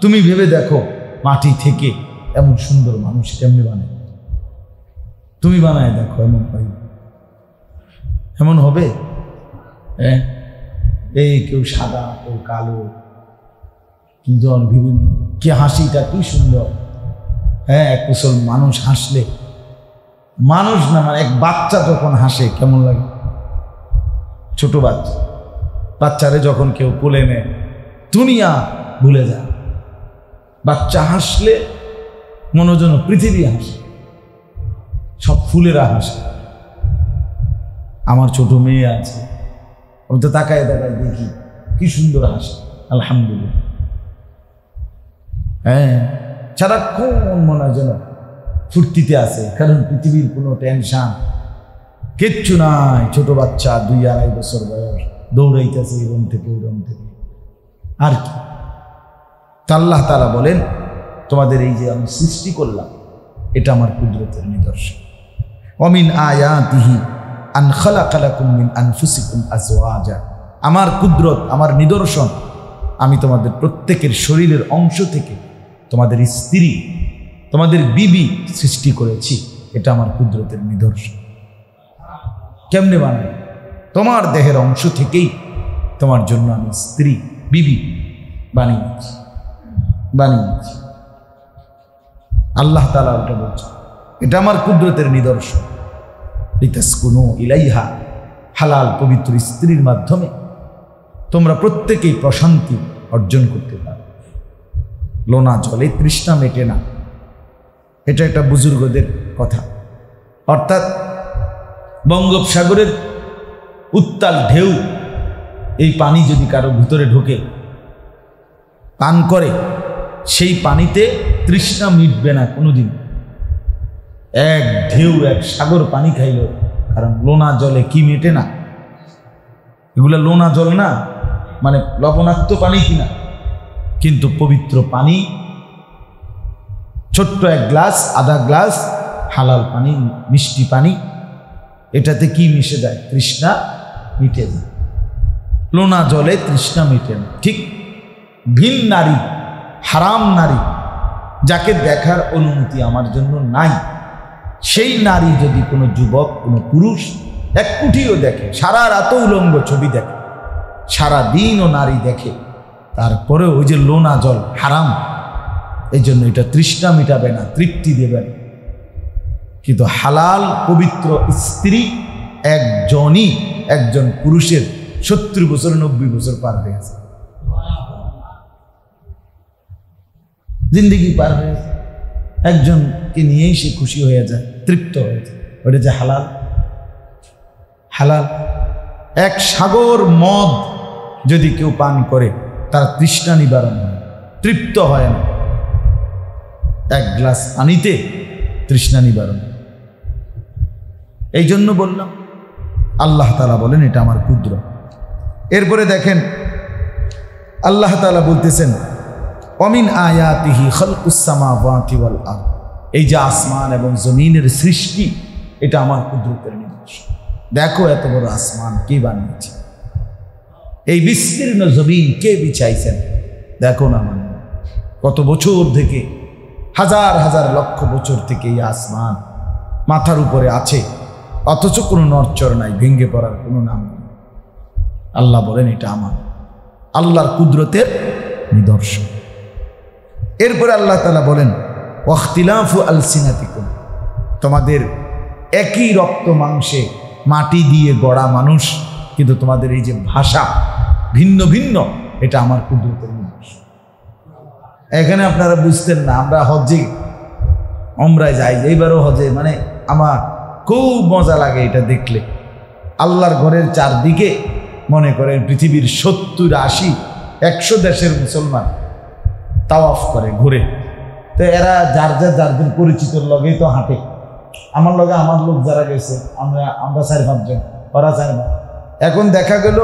তুমি ভেবে দেখো মাটি থেকে এমন সুন্দর মানুষ কেমনি বানায়? তুমি বানায় দেখো, এমন হয়? এমন হবে? হ্যাঁ, এই কেউ সাদা, কেউ কালো, কি জন বিভিন্ন, কি হাসিটা কি সুন্দর। হ্যাঁ, এক কুশল মানুষ হাসলে, মানুষ না মানে এক বাচ্চা যখন হাসে কেমন লাগে? ছোট বাচ্চারে যখন কেউ কোলে নেয় দুনিয়া ভুলে যায়। বাচ্চা হাসলে মনে যেন পৃথিবী হাসে, সব ফুলেরা হাসে। আমার ছোট মেয়ে আছে, আমি তো তাকায় তাকায় দেখি কি সুন্দর হাসে, আলহামদুলিল্লাহ। হ্যাঁ, সারাক্ষণ মনে হয় যেন ফুর্তিতে আছে, কারণ পৃথিবীর কোনো টেনশন কিচ্ছু নাই। ছোট বাচ্চা 2-2.5 বছর বয়স, দৌড়াইতেছে এই রুম থেকে ওই রুম থেকে, আর কি। আল্লাহ তাআলা বলেন, তোমাদের এই যে আমি সৃষ্টি করলাম এটা আমার কুদরতের নিদর্শন। ওমিন আয়াতিহি আন খালাকা লাকুম মিন আনফুসিকুম আজওয়াজা, আমার কুদরত, আমার নিদর্শন, আমি তোমাদের প্রত্যেকের শরীরের অংশ থেকে তোমাদের স্ত্রী, তোমাদের বিবি সৃষ্টি করেছি। এটা আমার কুদরতের নিদর্শন। কেমনে বানাই? তোমার দেহের অংশ থেকেই তোমার জন্য আমি স্ত্রী, বিবি বানিয়েছি। আল্লাহ তাআলা ওটা বলছে, এটা আমার কুদরতের নিদর্শন। লিতাসকুনু ইলাইহা, হালাল পবিত্র স্ত্রীর মাধ্যমে তোমরা প্রত্যেকেই প্রশান্তি অর্জন করতে পারো। লোনা জলে তৃষ্ণা মেটে না, এটা একটা বুজুর্গদের কথা। অর্থাৎ বঙ্গোপসাগরের উত্তাল ঢেউ, এই পানি যদি কারো ভিতরে ঢোকে, পান করে, সেই পানিতে তৃষ্ণা মিটবে না কোনোদিন। এক ঢেউ, এক সাগর পানি খাইল, কারণ লোনা জলে কি মেটে না? এগুলা লোনা জল না, মানে লবণাক্ত পানি কিনা, কিন্তু পবিত্র পানি, ছোট্ট এক গ্লাস, আধা গ্লাস হালাল পানি, মিষ্টি পানি, এটাতে কি মিশে যায়? তৃষ্ণা মিটে যায়। লোনা জলে তৃষ্ণা মিটে না। ঠিক ভিন নারী, হারাম নারী, যাকে দেখার অনুমতি আমার জন্য নাই, সেই নারী যদি কোনো যুবক, কোনো পুরুষ এক কুঠিও দেখে, সারা রাতও উলঙ্গ ছবি দেখে, সারা দিনও নারী দেখে, তারপরে ওই যে লোনা জল হারাম, এই জন্য এটা তৃষ্ণা মিটাবে না, তৃপ্তি দেবে না। কিন্তু হালাল পবিত্র স্ত্রী একজনই, একজন পুরুষের 70 বছর 90 বছর পার হয়ে গেছে, জিন্দেগি পার হয়ে যায়। একজনকে নিয়েই সে খুশি হয়ে যায়, তৃপ্ত হয়ে যায়। ওটা যে হালাল। হালাল এক সাগর মদ যদি কেউ পান করে, তার তৃষ্ণা নিবারণ হয়, তৃপ্ত হয় না। এক গ্লাস পানিতে তৃষ্ণা নিবারণ। এই জন্য বললাম, আল্লাহ তাআলা বলেন এটা আমার কুদরত। এরপরে দেখেন আল্লাহ তাআলা বলতেছেন, অমিন আয়াতিহি খালকুস সামাওয়াতি ওয়াল আরদ, এই যে আসমান এবং জমিনের সৃষ্টি, এটা আমার কুদরতের নিদর্শন। দেখো এত বড় আসমান কে বানিয়েছে, এই বিস্তীর্ণ জমিন কে বিছাইছেন, দেখো না। মানে কত বছর থেকে, হাজার হাজার লক্ষ বছর থেকে এই আসমান মাথার উপরে আছে, অথচ কোনো নড়চড় নাই, ভেঙে পড়ার কোনো নাম নেই। আল্লাহ বলেন এটা আমার আল্লাহর কুদরতের নিদর্শন। এরপরে আল্লাহ তাআলা বলেন, ওয়াখতিলাফু আলসিনাতিকুম, তোমাদের একই রক্ত মাংসে মাটি দিয়ে গড়া মানুষ, কিন্তু তোমাদের এই যে ভাষা ভিন্ন ভিন্ন, এটা আমার কুদরতের নিদর্শন। এখানে আপনারা বুঝতেন না, আমরা হজে ওমরায় যাই, এইবারও হজে, মানে আমার খুব মজা লাগে এটা দেখলে। আল্লাহর ঘরের চারদিকে মনে করেন পৃথিবীর 70, 80, 100 দেশের মুসলমান তাওয়াফ করে, ঘুরে। তো এরা যার যার পরিচিত লগেই তো হাঁটে। আমার লগে আমার লোক যারা গেছে, আমরা 4-5 জন, ওরা 4 জন। এখন দেখা গেল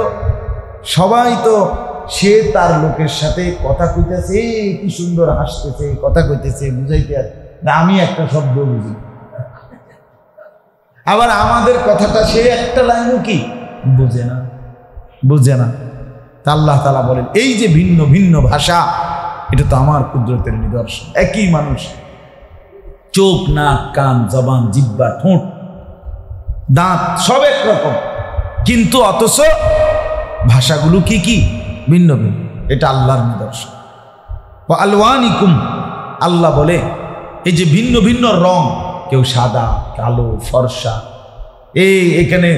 সবাই তো সে তার লোকের সাথে কথা কইতেছে, কি সুন্দর হাসতেছে, কথা কইতেছে, বুঝাইতে না, আমি একটা শব্দ বুঝি। আবার আমাদের কথাটা সে একটা লাইনও কি বুঝে না। তা আল্লাহ তাআলা বলেন, এই যে ভিন্ন ভিন্ন ভাষা, এটা তো আমার কুদরতের নিদর্শন। একই মানুষ, চোখ, নাক, কান, জবান, জিহ্বা, ঠোঁট, দাঁত সব একরকম, কিন্তু অথচ ভাষাগুলো কি কি ভিন্ন ভিন্ন। এটা আল্লাহর নিদর্শন। আলওয়ানিকুম, আল্লাহ বলে এই যে ভিন্ন ভিন্ন রং, কেউ সাদা, কালো, ফর্সা, এখানে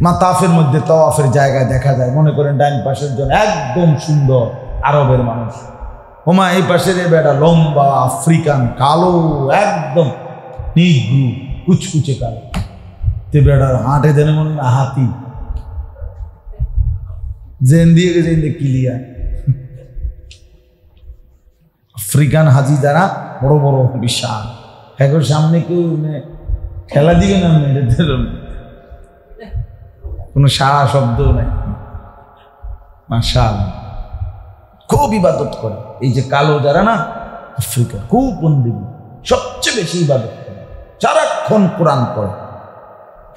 মাতাফের মধ্যে তাওয়াফের জায়গায় দেখা যায়, মনে করেন ডাইন পাশের জন্য একদম সুন্দর আরবের মানুষ, ওমা এই পাশের বেটা লম্বা আফ্রিকান কালো, একদম নিগ্রু কুচকুচে কালো, তে বেটার হাঁটে দেনে মনে না হাতি, জেন দিয়ে গেছে ক্লিয়ার। আফ্রিকান হাজি যারা বড় বড় বিশাল, এখন সামনে কেউ খেলা দিবে না, কোনো সারা শব্দ নাই, মাশাআল্লাহ খুব ইবাদত করে। এই যে কালো যারা না, আফ্রিকা খুব বন্দি, সবচেয়ে বেশি ইবাদত করে, সারাক্ষণ কোরআন পড়ে,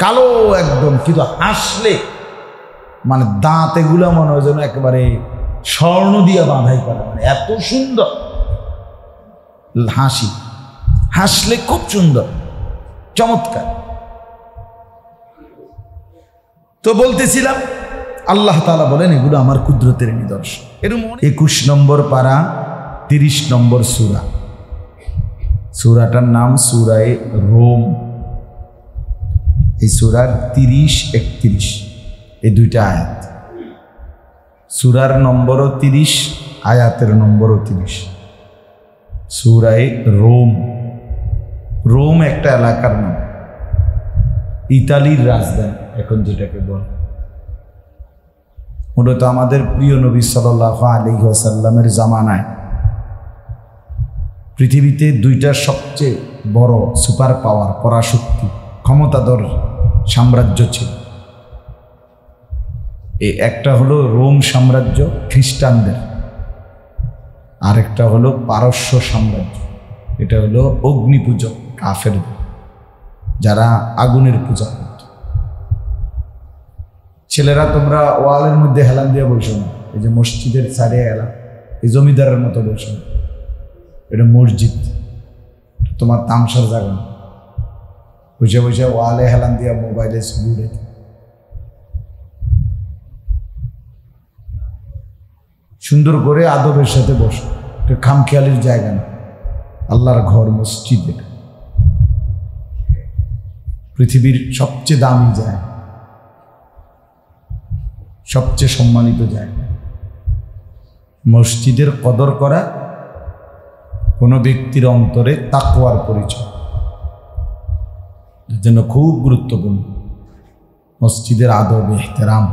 কালো একদম, কিন্তু হাসলে মানে দাঁত এগুলো মনে হয় যেন একেবারে স্বর্ণ দিয়ে বাঁধাই করা, মানে এত সুন্দর হাসি, হাসলে খুব সুন্দর, চমৎকার। তো বলতেছিলাম আল্লাহ তাআলা বলেন এগুলো আমার কুদরতের নিদর্শন। এরকম 21 নম্বর পারা 30 নম্বর সূরা, সূরাটার নাম সূরায়ে রোম। এই সূরার 30-31 এই দুইটা আয়াত, সূরার নম্বরও 30, আয়াতের নম্বরও 30। সূরায়ে রোম, রোম একটা এলাকার নাম, ইতালির রাজধানী এখন যেটাকে বলে। মূলত আমাদের প্রিয় নবী সাল্লাল্লাহু আলাইহি ওয়াসাল্লামের জামানায় পৃথিবীতে দুইটা সবচেয়ে বড় সুপার পাওয়ার, পরাশক্তি, ক্ষমতাধর সাম্রাজ্য ছিল। এই একটা হলো রোম সাম্রাজ্য খ্রিস্টানদের, আরেকটা হলো পারস্য সাম্রাজ্য, এটা হলো অগ্নিপূজক কাফেরদের, যারা আগুনের পূজা করত। ছেলেরা তোমরা ওয়ালের মধ্যে হেলান দিয়ে বসো না, এই যে মসজিদের সাইডে হেলান, এই জমিদারের মতো বসো না, এটা মসজিদ, তোমার তামসার জায়গা না। বসে বসে ওয়ালে হেলান দিয়া মোবাইলে ছবি উঠে, সুন্দর করে আদবের সাথে বসো, এটা খামখেয়ালির জায়গা না, আল্লাহর ঘর মসজিদ, এটা পৃথিবীর সবচেয়ে দামি জায়গা, সবচেয়ে সম্মানিত জায়গা। মসজিদের কদর করা কোনো ব্যক্তির অন্তরে তাকওয়ার পরিচয়, এর জন্য খুব গুরুত্বপূর্ণ মসজিদের আদব, ইহতেরাম,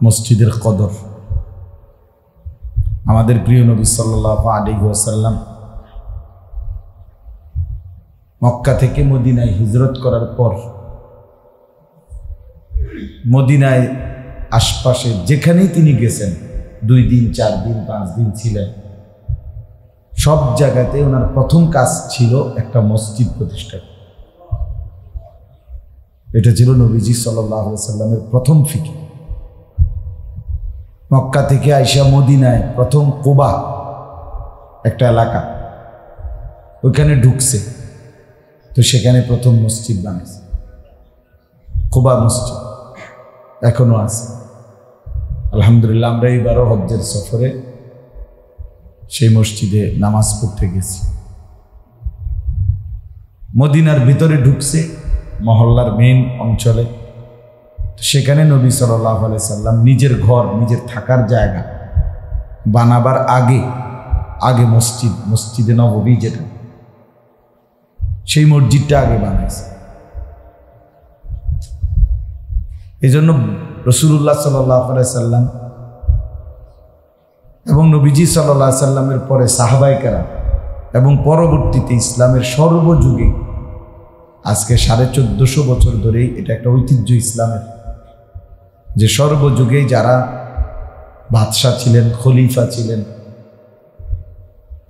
মসজিদের কদর। আমাদের প্রিয় নবী সাল্লাল্লাহু আলাইহি ওয়াসাল্লাম মক্কা থেকে মদিনায় হিজরত করার পর মদিনায় আশপাশে যেখানেই তিনি গেছেন, 2 দিন 4 দিন 5 দিন ছিলেন, সব জায়গাতে ওনার প্রথম কাজ ছিল একটা মসজিদ প্রতিষ্ঠা। এটা ছিল নবীজি সাল্লাল্লাহু আলাইহি ওয়াসাল্লামের প্রথম ফিকির। মক্কা থেকে আইসা মদিনায় প্রথম কুবা একটা এলাকা, ওইখানে ঢুকছে, তো সেখানে প্রথম মসজিদ বানিয়েছে, কুবা মসজিদ এখনো আছে আলহামদুলিল্লাহ। আমরা এইবারও হজ্জের সফরে সেই মসজিদে নামাজ পড়তে গেছি। মদিনার ভিতরে ঢুকছে, মহল্লার মেইন অঞ্চলে, সেখানে নবী সাল্লাল্লাহু আলাইহি সাল্লাম নিজের ঘর, নিজের থাকার জায়গা বানাবার আগে মসজিদে নববী, যেটা সেই মসজিদটা আগে বানাইছে। এই জন্য রাসূলুল্লাহ সাল্লাল্লাহু আলাইহি সাল্লাম এবং নবীজি সাল্লাল্লাহু আলাইহি সাল্লামের পরে সাহাবায়ে কেরাম এবং পরবর্তীতে ইসলামের সর্বযুগে আজকে 1450 বছর ধরেই এটা একটা ঐতিহ্য ইসলামের, যে সর্বযুগেই যারা বাদশাহ ছিলেন, খলিফা ছিলেন,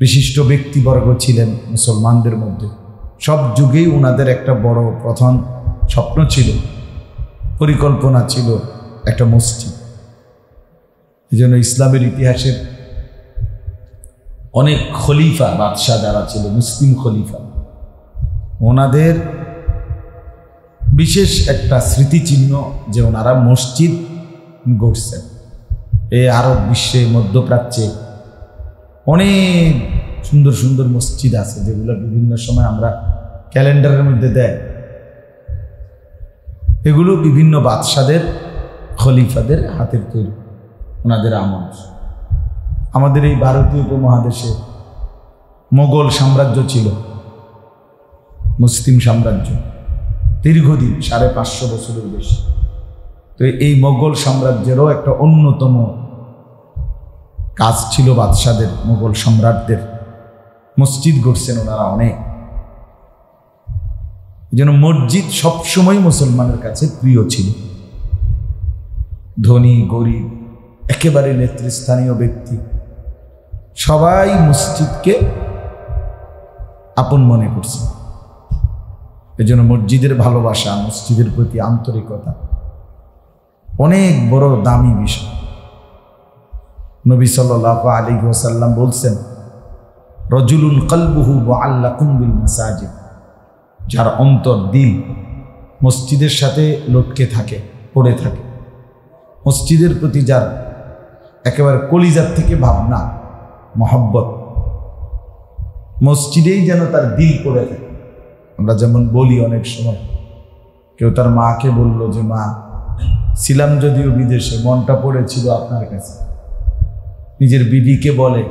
বিশিষ্ট ব্যক্তিবর্গ ছিলেন মুসলমানদের মধ্যে, সব যুগেই ওনাদের একটা বড় প্রধান স্বপ্ন ছিল, পরিকল্পনা ছিল একটা মসজিদ। এই জন্য ইসলামের ইতিহাসের অনেক খলিফা বাদশাহ যারা ছিল, মুসলিম খলিফা, ওনাদের বিশেষ একটা স্মৃতিচিহ্ন যে ওনারা মসজিদ গড়ছেন। এই আরব বিশ্বে, মধ্যপ্রাচ্যে অনেক সুন্দর সুন্দর মসজিদ আছে, যেগুলো বিভিন্ন সময় আমরা ক্যালেন্ডারের মধ্যে দেয়। এগুলো বিভিন্ন বাদশাদের, খলিফাদের হাতের তৈরি, ওনাদের আমল। আমাদের এই ভারতীয় উপমহাদেশে মোগল সাম্রাজ্য ছিল, মুসলিম সাম্রাজ্য, দীর্ঘদিন 550 বছরের বেশি। তো এই মোগল সাম্রাজ্যেরও একটা অন্যতম কাজ ছিল বাদশাদের, মোগল সম্রাটদের, মসজিদ গড়ছেন ওনারা অনেক। এই জন্য মসজিদ সবসময় মুসলমানের কাছে প্রিয় ছিল। ধনী গরিব, একেবারে নেতৃস্থানীয় ব্যক্তি, সবাই মসজিদকে আপন মনে করছে। এই জন্য মসজিদের ভালোবাসা, মসজিদের প্রতি আন্তরিকতা অনেক বড় দামি বিষয়। নবী সাল্লাল্লাহু আলাইহি ওয়াসাল্লাম বলছেন, রজুলুন কলবুহু মুআল্লাকুন বিল মাসাজিদ, যার অন্তর, দিল মসজিদের সাথে লটকে থাকে, পড়ে থাকে, মসজিদের প্রতি যার একেবারে কলিজার থেকে ভাবনা, মহব্বত, মসজিদেই যেন তার দিল পড়ে থাকে। আমরা যেমন বলি অনেক সময়, কেউ তার মাকে বলল যে মা, ছিলাম যদিও বিদেশে, মনটা পড়েছিল আপনার কাছে। নিজের বিবিকে বলে,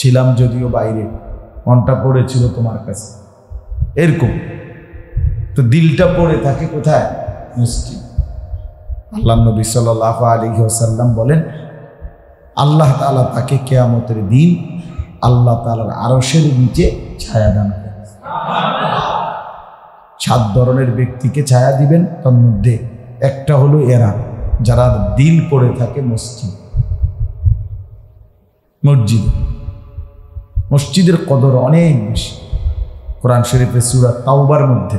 ছিলাম যদিও বাইরে, মনটা পড়েছিল তোমার কাছে। এরকম তো দিলটা পড়ে থাকে কোথায়? মসজিদ। আল্লাহ নবী সাল্লাল্লাহু আলাইহি ওয়াসাল্লাম বলেন, আল্লাহ তাআলা তাকে কিয়ামতের দিন আল্লাহ তাআলার আরশের নিচে ছায়া দান করবেন। 7 ধরনের ব্যক্তিকে ছায়া দিবেন, তার মধ্যে একটা হলো এরা যারা দিল পড়ে থাকে মসজিদ। মসজিদের কদর অনেক বেশি। কোরআন শরীফের সূরা তাওবার মধ্যে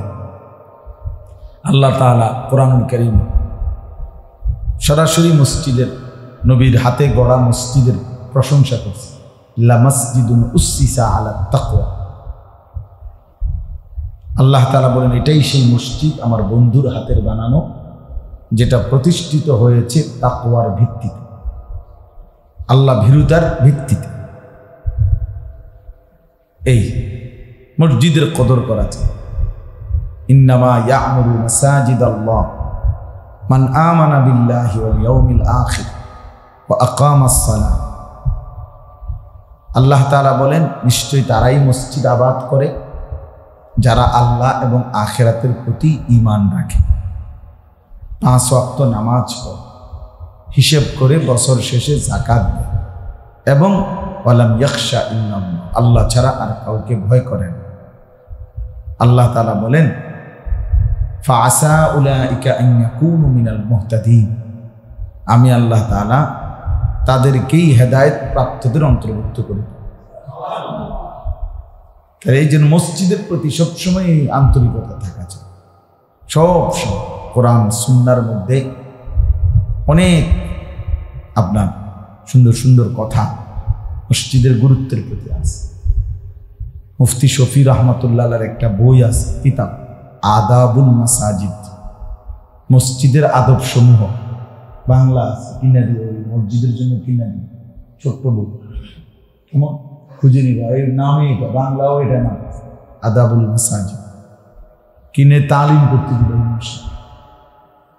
আল্লাহ তাআলা কোরআনুল কারীম সরাসরি মসজিদের, নবীর হাতে গড়া মসজিদের প্রশংসা করছে। লা মাসজিদুন উসসিসা আলা তাকওয়া। আল্লাহ তাআলা বলেন, এটাই সেই মসজিদ আমার বন্ধুর হাতের বানানো, যেটা প্রতিষ্ঠিত হয়েছে তাকওয়ার ভিত্তিতে, আল্লাহ ভীরুতার ভিত্তিতে। এই মসজিদের কদর করা চাই। ইন্নামা ইয়া'মুরু মাসাজিদাল্লাহ মান আমানা বিল্লাহি ওয়াল ইয়াউমিল আখির ওয়া আকামাস সালাহ। আল্লাহ তাআলা বলেন, নিশ্চয়ই তারাই মসজিদ আবাদ করে যারা আল্লাহ এবং আখিরাতের প্রতি ঈমান রাখে, 5 ওয়াক্ত নামাজ পড়ে, হিসেব করে বছর শেষে যাকাত দেয়, এবং ওয়ালাম ইয়াখশা ইল্লাল্লাহ, আল্লাহ ছাড়া আর কাউকে ভয় করে না। আল্লাহ তাআলা বলেন, ফাআসা উলাইকা আন ইয়াকুনু মিনাল মুহতাদিন, আমি আল্লাহ তাআলা তাদেরকেই হেদায়েত প্রাপ্তদের অন্তর্ভুক্ত করে। তাই এই জন্য মসজিদের প্রতি সবসময় আন্তরিকতা থাকা চাই। সবসময় কোরআন সুন্নাহর মধ্যে অনেক আপনার সুন্দর সুন্দর কথা মসজিদের গুরুত্বের প্রতি আছে। মুফতি শফি রহমাতুল্লাহর একটা বই আছে, কিতাব আদাবুল মাসাজিদ, মসজিদের আদব সমূহ, বাংলা আছে, কিনা দিই, ওই মসজিদের জন্য কিনা দিই, ছোট্ট বই, কেমন খুঁজে নিবা, এর নামে এটা, বাংলাও এটা নাম, আদাবুল মাসাজিদ। কিনে তালিম করতে দিবে,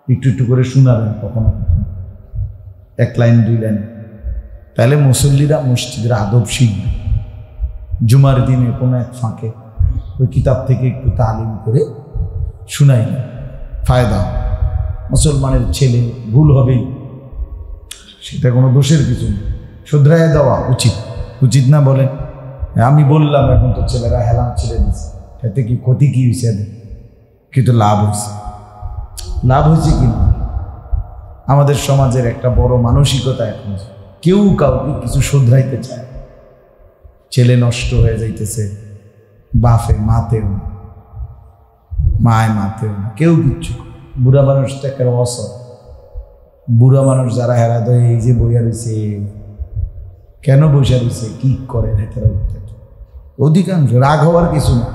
একটু একটু করে শোনাবেন কখনো কখনো, 1 লাইন 2 লাইন, তাহলে মুসল্লিরা মসজিদের আদব শিখবে। জুমার দিনে কোনো এক ফাঁকে ওই কিতাব থেকে একটু তালিম করে শুনাই না, ফায়দা। মুসলমানের ছেলে ভুল হবেই, সেটা কোনো দোষের কিছু নেই, শুধরাইয়া দেওয়া উচিত, উচিত না বলেন? আমি বললাম, এখন তো ছেলেরা হেলাম ছেড়ে দিচ্ছে, এতে কি ক্ষতি কি হয়েছে? কিন্তু লাভ হয়েছে, লাভ হয়েছে কি না? আমাদের সমাজের একটা বড় মানসিকতা এখন, কেউ কাউকে কিছু শুধরাইতে চায়। ছেলে নষ্ট হয়ে যাইতেছে, বাপে মাতেও, মায় মাতেও না, কেউ কিচ্ছু। বুড়া মানুষটা একটা অসর, বুড়া মানুষ যারা হেরা দেয়, এই যে বইয়া রয়েছে, কেন বসে রয়েছে, কি করে নেতারা উঠতে, অধিকাংশ রাগ হওয়ার কিছু না।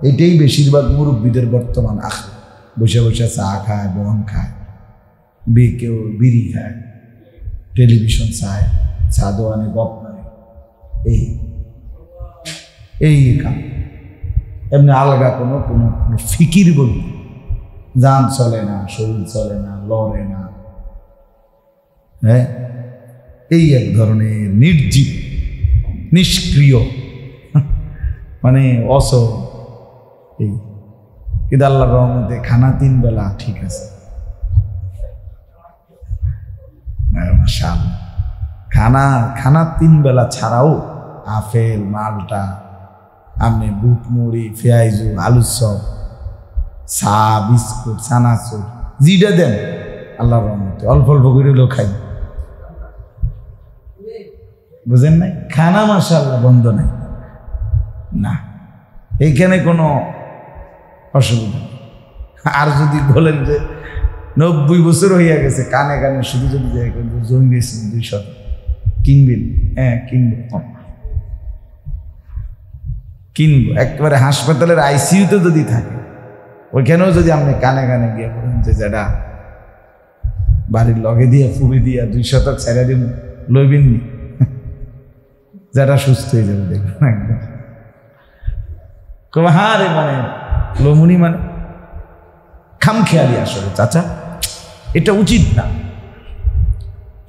এটাই বেশিরভাগ মুরব্বীদের বর্তমান আখ, বসে বসে চা খায়, বন খায়, কেউ বিড়ি খায়, টেলিভিশন চায়, চা দোয়ানে গপ নয়, এই কাম। এমনি আলগা কোনো কোনো কোনো ফিকির বলতে যান চলে না, শরীর চলে না, লড়ে না। হ্যাঁ, এই এক ধরনের নির্জীব, নিষ্ক্রিয়, মানে এই কিন্তু আল্লাহর রহমতে খানা 3 বেলা ঠিক আছে। মাশাআল্লাহ, খানা 3 বেলা ছাড়াও আপেল, মালটা, আপনি বুট মুড়ি, পেঁয়াজু, আলুর চপ, চা, বিস্কুট, চানাচুর, জিটা দেন আল্লাহর রহমতে অল্প অল্প করে লোক খাই। বুঝেন নাই? খানা মাশাআল্লাহ বন্ধ নাই না, এইখানে কোনো অসুবিধা নেই। আর যদি বলেন যে 90 বছর হইয়া গেছে, কানে কানে শুধু যদি জমি গেছেন 200 কিনবেন, হ্যাঁ কিনবো, একেবারে হাসপাতালের আইসিইউতে যদি থাকে, ওইখানেও যদি আপনি কানে কানে গিয়ে বলেন যে যেটা বাড়ির লগে দিয়ে ফুবি দিয়া 200 ছেড়ে দিন, লইবেন নি, যেটা সুস্থ হয়ে যাবে দেখবেন একদম। হ্যাঁ রে, মানে লমুনি, মানে খামখেয়ালি। আসলে চাচা এটা উচিত না,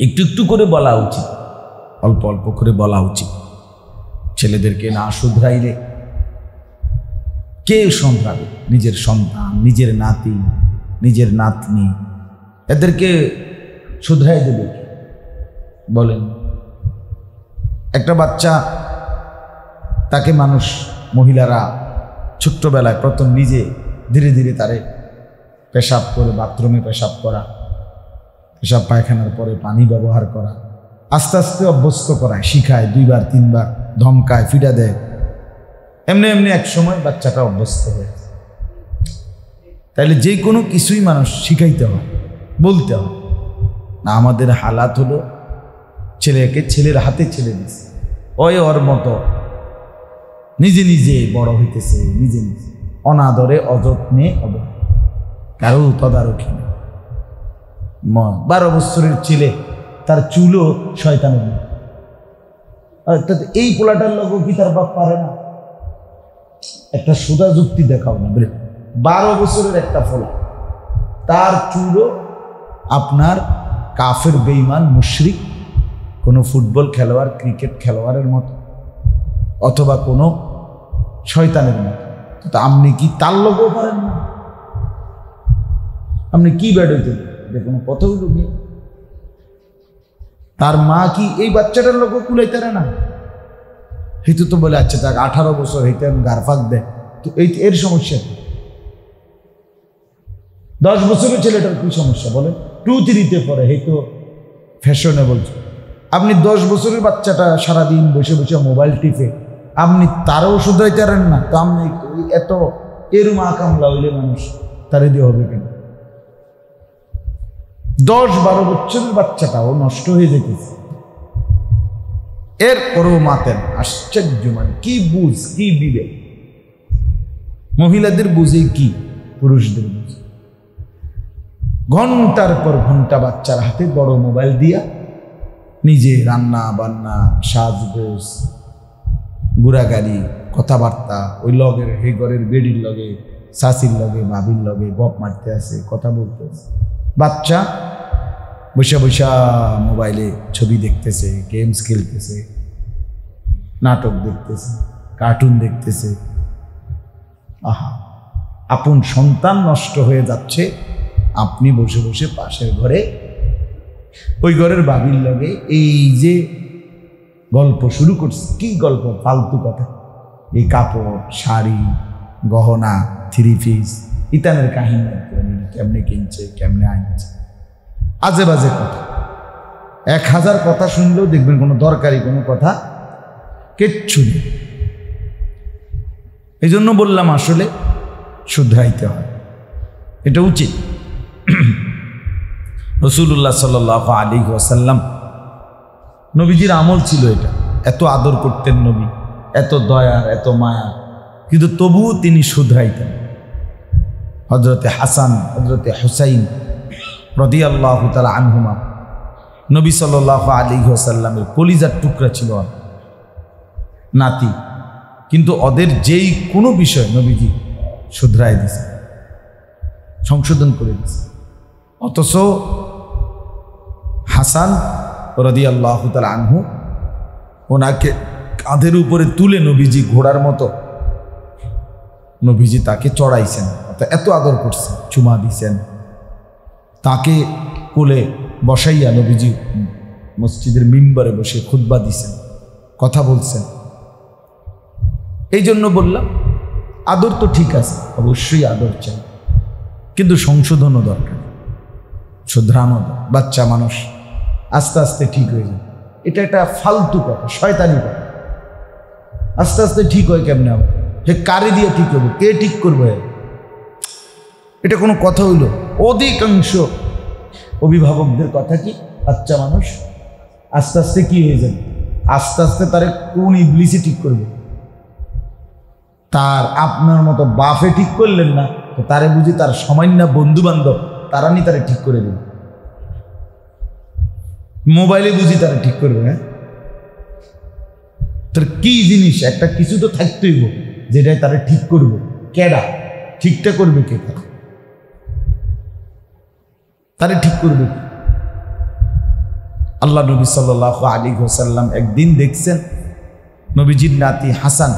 একটু একটু করে বলা উচিত, অল্প অল্প করে বলা উচিত। ছেলেদেরকে না শুধরাইলে কে শুধরাবে? নিজের সন্তান, নিজের নাতি, নিজের নাতনি, এদেরকে শুধরাই দেবে বলেন? একটা বাচ্চা, তাকে মানুষ, মহিলারা ছোট্টবেলায় প্রথম নিজে ধীরে ধীরে তারে পেশাব করে, বাথরুমে পেশাব করা, পেশাব পায়খানার পরে পানি ব্যবহার করা, আস্তে আস্তে অভ্যস্ত করায়, শিখায়, 2 বার 3 বার ধমকায়, ফিটা দেয়। এমনি এমনি এক সময় বাচ্চাটা অভ্যস্ত হয়ে যায়। তাইলে যে কোনো কিছুই মানুষ শিখাইতে হয়, বলতে হয় না। আমাদের হালাত হলো ছেলেকে ছেলের হাতে ছেড়ে দিচ্ছে, ওর মতো নিজে নিজে বড় হইতেছে, নিজে নিজে অনাদরে, অযত্নে, কারো তদারকি নেই। 12 বছরের ছেলে, তার চুলও শয়তানের মতো। এই পোলাটার লোকও কি তার বাপ পারে না? একটা সোজা যুক্তি দেখাও না। 12 বছরের একটা ফোলা, তার চুলও আপনার কাফের, বেঈমান, মুশরিক, কোনো ফুটবল খেলোয়াড়, ক্রিকেট খেলোয়াড়ের মতো, অথবা কোনো শয়তানের মতো। তো আপনি কি তার লোকও পারেন না? আপনি কি বেড়াইতেন? কোনো কথা হইল গিয়ে তার মা কি এই বাচ্চাটার লোকও কুলাইতে না? হেতু তো বলে, আচ্ছা তাকে 18 বছর হইতে গারফাক দেয়, তো এর সমস্যা কি? 10 বছরের ছেলেটার কি সমস্যা বলে? 2-3-তে পড়ে, হেতু ফ্যাশনেবল। আপনি 10 বছরের বাচ্চাটা সারাদিন বসে বসে মোবাইল টিপে, আপনি তারও শুধরাইতে পারেন না, তো আপনি এত এরম কামলা হইলে মানুষ তারে দিয়ে হবে কেন? 10-12 বছরের বাচ্চাটাও নষ্ট হয়ে যেতেছে, এরপরেও মাতেন। আশ্চর্য, মানে কি বুঝ, কি বিবেক! মহিলাদের বুঝে কি, পুরুষদের বুঝে। ঘন্টার পর ঘন্টা বাচ্চার হাতে বড় মোবাইল দিয়া নিজে রান্না বান্না, সাজগোজ, ঘোরাগাড়ি, কথাবার্তা, ওই লগের হে ঘরের বেডির লগে, শাশির লগে, ভাবির লগে গপ মারতে আছে, কথা বলতে আছে। বাচ্চা বসে বসে মোবাইলে ছবি দেখতেছে, গেমস খেলতেছে, নাটক দেখতেছে, কার্টুন দেখতেছে। আহা, আপন সন্তান নষ্ট হয়ে যাচ্ছে, আপনি বসে বসে পাশের ঘরে ওই ঘরের বাবির লগে এই যে গল্প শুরু করছে। কি গল্প? ফালতু কথা। এই কাপড়, শাড়ি, গহনা, 3 পিস ইতানের কাহিনী, কেমনে কিনছে, কেমনে আনছে, আজে বাজে কথা। 1000 কথা শুনলেও দেখবেন কোনো দরকারি কোনো কথা কিচ্ছু নেই। এই জন্য বললাম আসলে শুধরাইতে হয়, এটা উচিত। রাসূলুল্লাহ সাল্লাল্লাহু আলাইহি ওয়াসাল্লাম নবীজির আমল ছিল এটা, এত আদর করতেন নবী, এত দয়া, এত মায়া, কিন্তু তবুও তিনি শুধরাইতেন। হযরতে হাসান, হযরতে হুসাইন রাদিয়াল্লাহু তাআলা আনহুমা নবী সাল্লাল্লাহু আলাইহি ওয়াসাল্লামের কলিজার টুকরা ছিল নাতি, কিন্তু ওদের যেই কোনো বিষয় নবীজি শুধরাই দিছে, সংশোধন করে দিছে। অথচ হাসান রাদিয়াল্লাহু তাআলা আনহু ওনাকে কাঁধের উপরে তুলে নবীজি ঘোড়ার মতো নবীজি তাকে চড়াইছেন, এত আদর করছেন, চুমা দিছেন। তাকে কোলে বসাইয়া নবীজি মসজিদের মিম্বরে বসে খুতবা দিছেন, কথা বলছেন। এই জন্য বললাম আদর তো ঠিক আছে, অবশ্যই আদর চাই, কিন্তু সংশোধনও দরকার, শুধরানো। বাচ্চা মানুষ আস্তে আস্তে ঠিক হয়ে যায়, এটা একটা ফালতু কথা, শয়তানি কথা। আস্তে আস্তে ঠিক হয় কেমনে হবে? হে কারে দিয়ে ঠিক হবে? কে ঠিক করবে? এটা কোনো কথা হইল? অধিকাংশ অভিভাবকদের কথা কি, বাচ্চা মানুষ আস্তে আস্তে কি হয়ে যাবে, আস্তে আস্তে তারে কোন ইবলিসই ঠিক করবে? তার আপনার মতো বাপে ঠিক করলেন না তো তারে বুঝি তার সামান্য বন্ধু বান্ধব তারা নি তারে ঠিক করে দেবে, মোবাইলে বুঝি তারা ঠিক করবে। হ্যাঁ, তার কি জিনিস, একটা কিছু তো থাকতেই হইব যেটাই তারা ঠিক করবে। কেডা ঠিকটা করবে? কে তারে ঠিক করবে? আল্লাহ নবী সাল্লাল্লাহু আলাইহি ওয়াসাল্লাম একদিন দেখছেন নবীজির নাতি হাসান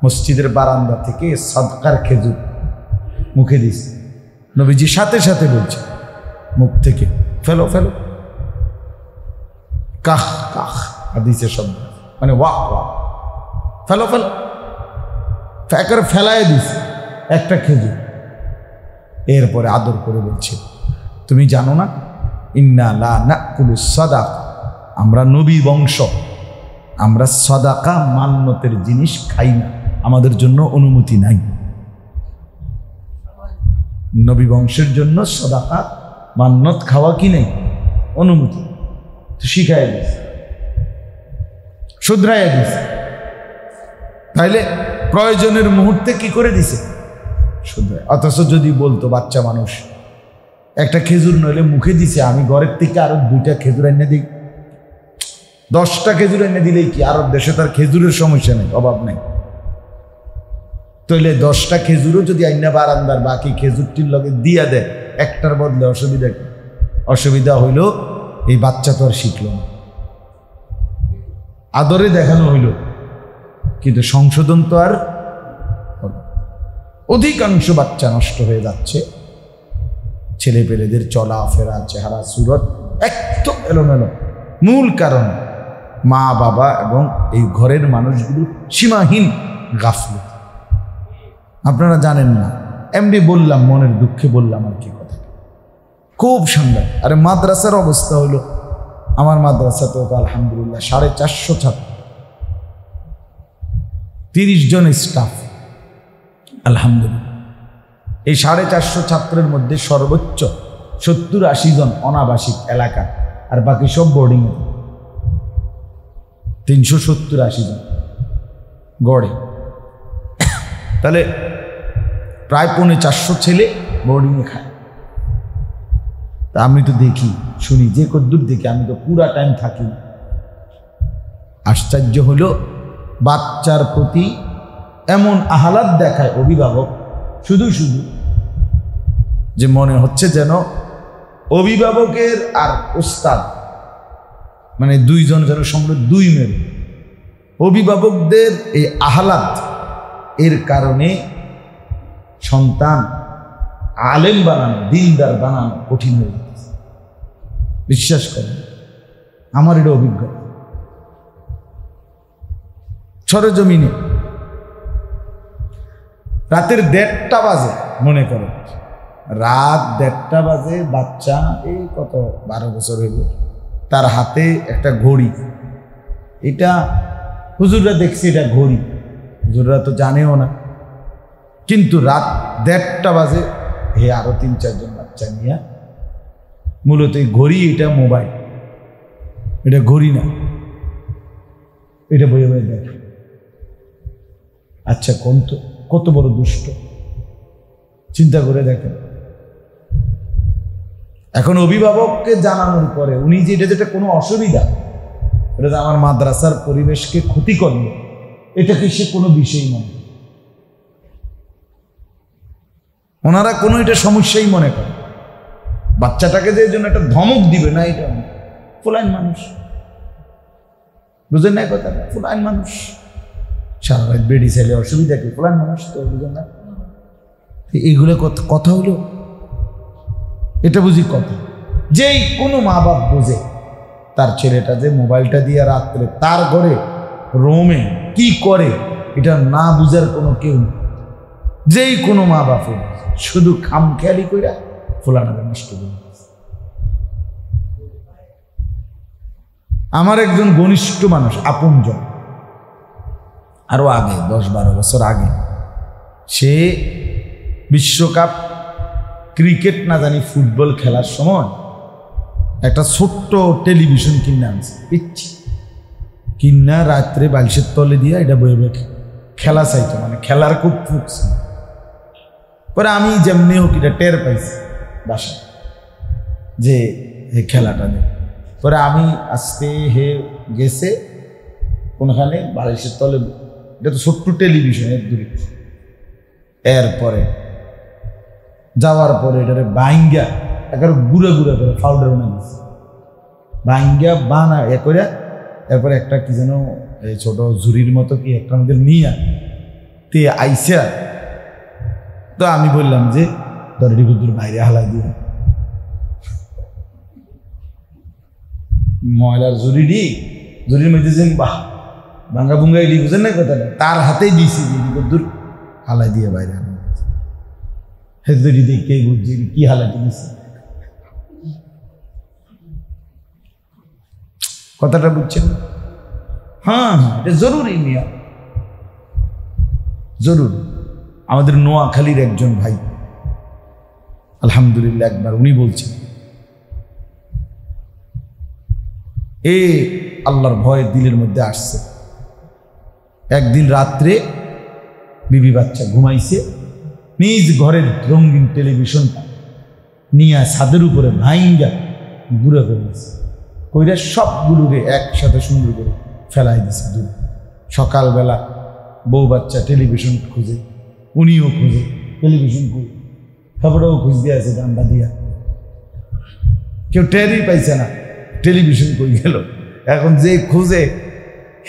মসজিদের বারান্দা থেকে সাদকার খেজুর মুখে দিছে। নবীজি সাথে সাথে বলছে মুখ থেকে, ফেলো ফেলো, কাহ কাহ হাদিসে শব্দ, মানে ওয়াক ওয়াক, ফেলো ফেলো, ফেকার ফেলায় দিছে একটা খেজুর। এরপরে আদর করে বলছে, তুমি জানো না ইন্না লা নাকুলু সাদাকা, আমরা নবী বংশ, আমরা সাদাকা মান্নতের জিনিস খাই না, আমাদের জন্য অনুমতি নাই। নবী বংশের জন্য সাদাকা মান্নত খাওয়া কি নেই, অনুমতি। তো শিখাই দিয়েছে, শুধরাইয়া দিয়েছে। তাইলে প্রয়োজনের মুহূর্তে কি করে দিছে, শুধরাই। অথচ যদি বলতো বাচ্চা মানুষ একটা খেজুর নইলে মুখে দিছে, আমি ঘরের থেকে আরো 2টা খেজুর এনে দিই, 10টা খেজুর এনে দিলেই কি, আরব দেশে তার খেজুরের সমস্যা নেই, অভাব নেই। তাইলে 10টা খেজুরও যদি আইনা বারান্দার বাকি খেজুরটির লগে দিয়া দেয়, একটার বদলে অসুবিধা কি? অসুবিধা হইল এই বাচ্চা তো আর শিখল না, আদরে দেখানো হইল, কিন্তু সংশোধন তো আর হল। অধিকাংশ বাচ্চা নষ্ট হয়ে যাচ্ছে, ছেলে পেলেদের চলাফেরা, চেহারা, সুরত একদম এলোমেলো। মূল কারণ মা বাবা এবং এই ঘরের মানুষগুলো সীমাহীন গাফলত। আপনারা জানেন না, এমনি বললাম, মনের দুঃখে বললাম আর কি কথা, খুব সুন্দর। আরে মাদ্রাসার অবস্থা হলো, আমার মাদ্রাসাতেও তো আলহামদুলিল্লাহ 450 ছাত্র, 30 জন স্টাফ, আলহামদুলিল্লাহ। এই 450 ছাত্রের মধ্যে সর্বোচ্চ 70-80 জন অনাবাসিক এলাকা, আর বাকি সব বোর্ডিংয়ে। 370-80 জন গড়ে, তাহলে প্রায় 450 ছেলে বোর্ডিংয়ে খায়। তা আমি তো দেখি শুনি, যে কদ্দূর দেখি, আমি তো পুরা টাইম থাকি। আশ্চর্য হলো, বাচ্চার প্রতি এমন আহ্লাদ দেখায় অভিভাবক শুধু শুধু, যে মনে হচ্ছে যেন অভিভাবকের আর ওস্তাদ মানে 2 জন যেন সম্পূর্ণ 2 মেরু। অভিভাবকদের এই আহ্লাদ এর কারণে সন্তান আলেম বানানো, দিনদার বানানো কঠিন হয়ে যাচ্ছে। বিশ্বাস করেন, আমার এটা অভিজ্ঞতা। সরেজমিনে রাতের 1:30 বাজে, মনে করেন রাত 1:30 বাজে, বাচ্চা এই কত 12 বছর হইল, তার হাতে একটা ঘড়ি। এটা হুজুররা দেখছে, এটা ঘড়ি, হুজুররা তো জানেও না, কিন্তু রাত 1:30 বাজে হে আরো 3-4 জন বাচ্চা নিয়ে, মূলত এই ঘড়ি, এটা মোবাইল, এটা ঘড়ি না, এটা বইয়ে বইয়ে দেখে। আচ্ছা কোন তো কত বড় দুষ্ট, চিন্তা করে দেখেন। এখন অভিভাবককে জানানোর পরে উনি যে এটা যেটা কোনো অসুবিধা, এটা যে আমার মাদ্রাসার পরিবেশকে ক্ষতি করবে, এটাকে সে কোনো বিষয় মনে করে, ওনারা কোনো এটা সমস্যাই মনে করে। বাচ্চাটাকে যে জন্য একটা ধমক দিবে না, এটা ফুলাইন মানুষ, বুঝেন না কথা, ফুলাইন মানুষ সারা রাত বেডি চাইলে অসুবিধা কি, ফুলাইন মানুষ তো বুঝেন না। এইগুলো কথা হলো, এটা বুঝি কথা। যেই কোনো মা বাপ বোঝে তার ছেলেটা যে মোবাইলটা দিয়ে রাত্রে তার ঘরে রোমে কি করে, এটা না বুঝার কোনো কেউ নেই। যেই কোনো মা বাপে শুধু খামখেয়ালি কইরা ফোলাটাকে নষ্ট করে। আমার একজন ঘনিষ্ঠ মানুষ, আপনজন, আরো আগে 10-12 বছর আগে, সে বিশ্বকাপ ক্রিকেট না জানি ফুটবল খেলার সময় একটা ছোট্ট টেলিভিশন কিনে আনছে, পিচ্ছি কিনা রাত্রে বালিশের তলে দিয়ে এটা বয়ে বয়ে খেলা চাইতো, মানে খেলার খুব ফুকছে। পরে আমি যেমনি হোক এটা টের পাইছি বাসা যে খেলাটা নেই। পরে আমি আসতে হে গেছে কোনখানে বালিশের তলে, এটা তো ছোট্ট টেলিভিশন এর দূরে। এরপরে যাওয়ার পরে এটারে বাইঙ্গা একেবারে গুঁড়া গুঁড়া করে পাউডার বানা গেছে, বাইঙ্গা বানা এ করে এরপরে একটা কি যেন এই ছোট ঝুড়ির মতো কি একটা আমাদের নিয়ে তে আইসা। তো আমি বললাম যে দরডি বুদ্ধুর বাইরে হালাই দিয়ে ময়লার ঝুড়ির মধ্যে যে বাহ ভাঙ্গা ভুঙ্গা এটি বুঝেন না কথাটা, তার হাতেই দিয়েছি বুদ্ধুর হালাই দিয়ে বাইরে হালাই হেদি দেখে বুঝছি কি হালাইতে দিচ্ছে। কথাটা বুঝছেন? হ্যাঁ হ্যাঁ, এটা জরুরি নিয়ম, জরুরি। আমাদের নোয়াখালীর একজন ভাই, আলহামদুলিল্লাহ, একবার উনি বলছেন এ আল্লাহর ভয় দিলের মধ্যে আসছে। একদিন রাত্রে বিবি বাচ্চা ঘুমাইছে, নিজ ঘরের রঙিন টেলিভিশনটা নিয়ে ছাদের উপরে ভাইঙ্গা গুঁড়া করে দিয়েছে, কইরা সবগুলোরে একসাথে সুন্দর করে ফেলাই দিছে দূর। সকালবেলা বউ বাচ্চা টেলিভিশন খুঁজে, উনিও খুঁজে টেলিভিশন খুঁজে, খবরও খুঁজ দিয়ে আছে গান্ডা দিয়া, কেউ টেরই পাইছে না টেলিভিশন কই গেল। এখন যে খুঁজে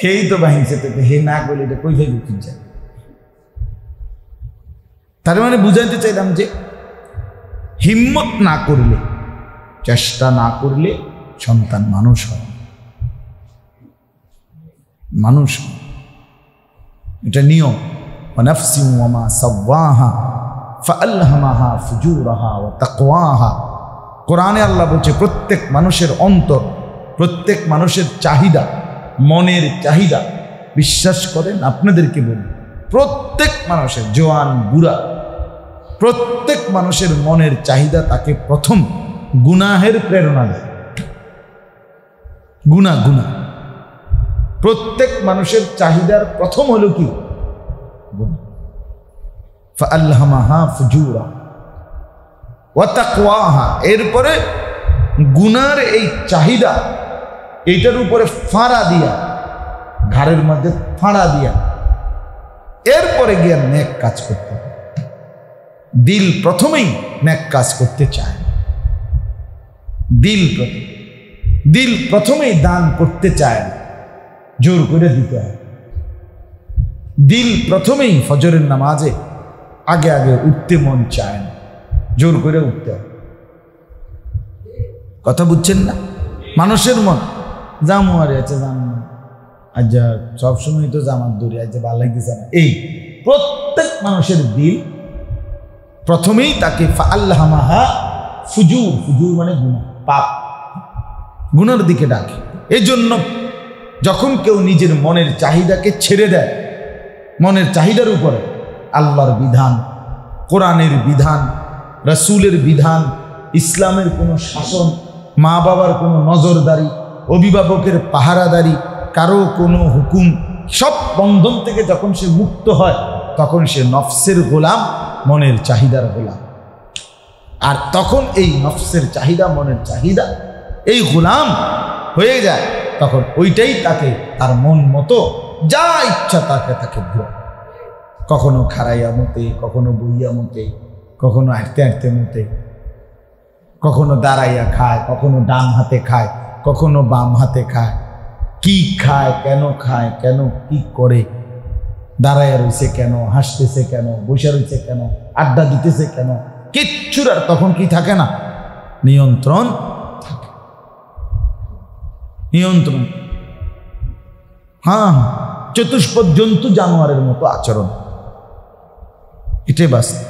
হেই তো বাহিনীছে, হে না করলে এটা কই ভাইবে খুঁজছে। তার মানে বুঝাইতে চাইলাম যে হিম্মত না করলে, চেষ্টা না করলে সন্তান মানুষ হয়, মানুষ। এটা নিয়ম। ওয়ানাফসিন ওয়ামা সাওয়াহা ফাআলহামাহা ফুজুরাহা ওয়া তাকওয়াহা। কোরআনে আল্লাহ বলছে প্রত্যেক মানুষের অন্তর, প্রত্যেক মানুষের চাহিদা, মনের চাহিদা, বিশ্বাস করেন আপনাদেরকে বলি, প্রত্যেক মানুষের, জওয়ান বুড়া, প্রত্যেক মানুষের মনের চাহিদা তাকে প্রথম গুনাহের প্রেরণা দেয়। গুনাহ, গুনাহ। প্রত্যেক মানুষের চাহিদার প্রথম হলো কি? গুনাহ। ফাআলহামাহা ফুজুরা ওয়া তাকওয়াহা। এরপরে গুনার এই চাহিদা, এইটার উপরে ফাঁড়া দিয়া, ঘাড়ের মধ্যে ফাঁড়া দিয়া এরপরে গিয়ে নেক কাজ করতে। দিল প্রথমেই নেক কাজ করতে চায়, দিল প্রথমেই দান করতে চায়, জোর করে দিতে হয়। দিল প্রথমেই ফজরের নামাজে আগে আগে উঠতে মন চায় না, জোর করে উঠতে হয়। কথা বুঝছেন না? মানুষের মন জামু আরে আছে, জামু আজ সবসময় তো জামার দৌড়ে আজ ভালো লাগতেছে না, এই প্রত্যেক মানুষের দিল প্রথমেই তাকে ফাআলহামাহা ফুজুর, ফুজুর মানে গুনাহ, পাপ, গুনার দিকে ডাকে। এই জন্য যখন কেউ নিজের মনের চাহিদাকে ছেড়ে দেয়, মনের চাহিদার উপরে আল্লাহর বিধান, কোরআনের বিধান, রাসূলের বিধান, ইসলামের কোনো শাসন, মা বাবার কোনো নজরদারি, অভিভাবকের পাহারাদারি, কারো কোনো হুকুম, সব বন্ধন থেকে যখন সে মুক্ত হয় তখন সে নফসের গোলাম, মনের চাহিদার গোলাম। আর তখন এই নফসের চাহিদা, মনের চাহিদা, এই গোলাম হয়ে যায়, তখন ওইটাই তাকে তার মন মতো যা ইচ্ছা তাকে ঘুরায়। কখনো খাড়াইয়া মতে, কখনো বইয়া মতে, কখনো হাঁটতে হাঁটতে মতে, কখনো দাঁড়াইয়া খায়, কখনো ডান হাতে খায়, কখনো বাম হাতে খায়। কি খায়, কেন কি করে, দাঁড়াইয়া রয়েছে কেন, হাসতেছে কেন, বসে রয়েছে কেন, আড্ডা দিতেছে কেন, কিচ্ছুর আর তখন কি থাকে না, নিয়ন্ত্রণ থাকে, নিয়ন্ত্রণ। হ্যাঁ, চতুষ্পদ জন্তু জানোয়ারের মতো আচরণ, এটাই বাস্তব।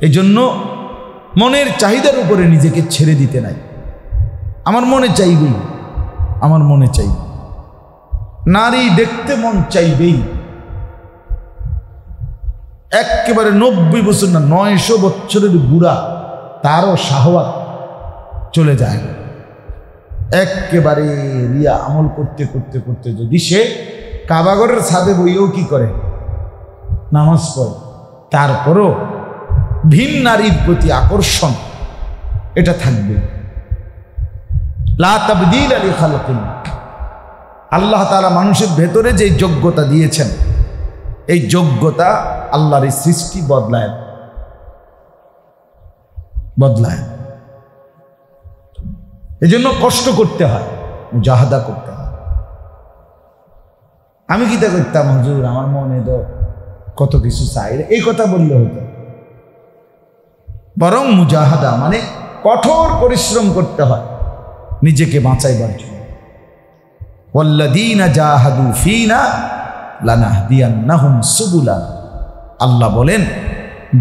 এই জন্য মনের চাহিদার উপরে নিজেকে ছেড়ে দিতে নাই। আমার মনে চাইবেই, আমার মনে চাইবে, নারী দেখতে মন চাইবেই। একেবারে 90 বছর না, 900 বছরের বুড়া, তারও শাহওয়াত চলে যায়। একেবারে রিয়া আমল করতে করতে করতে যদি সে কাবাগরের ছাদে বইয়েও কি করে, নামাজ পড়ে, তারপরও ভিন নারীর প্রতি আকর্ষণ এটা থাকবে। লা তাবদীল লিখালকিল্লাহ। আল্লাহ তাআলা মানুষের ভেতরে যে যোগ্যতা দিয়েছেন, এই যোগ্যতা আল্লাহর এই সৃষ্টি বদলায়। এজন্য কষ্ট করতে হয়, মুজাহাদা করতে হয়। আমি কি তা করতাম, হুজুর আমার মনে তো কত কিছু চাই, এই কথা বললে হতো। বরং মুজাহাদা মানে কঠোর পরিশ্রম করতে হয় নিজেকে বাঁচাইবার জন্য। ওয়াল্লাযীনা জাহাদু ফীনা লানাহদিয়ান্নাহুম সুবুলানা। আল্লাহ বলেন,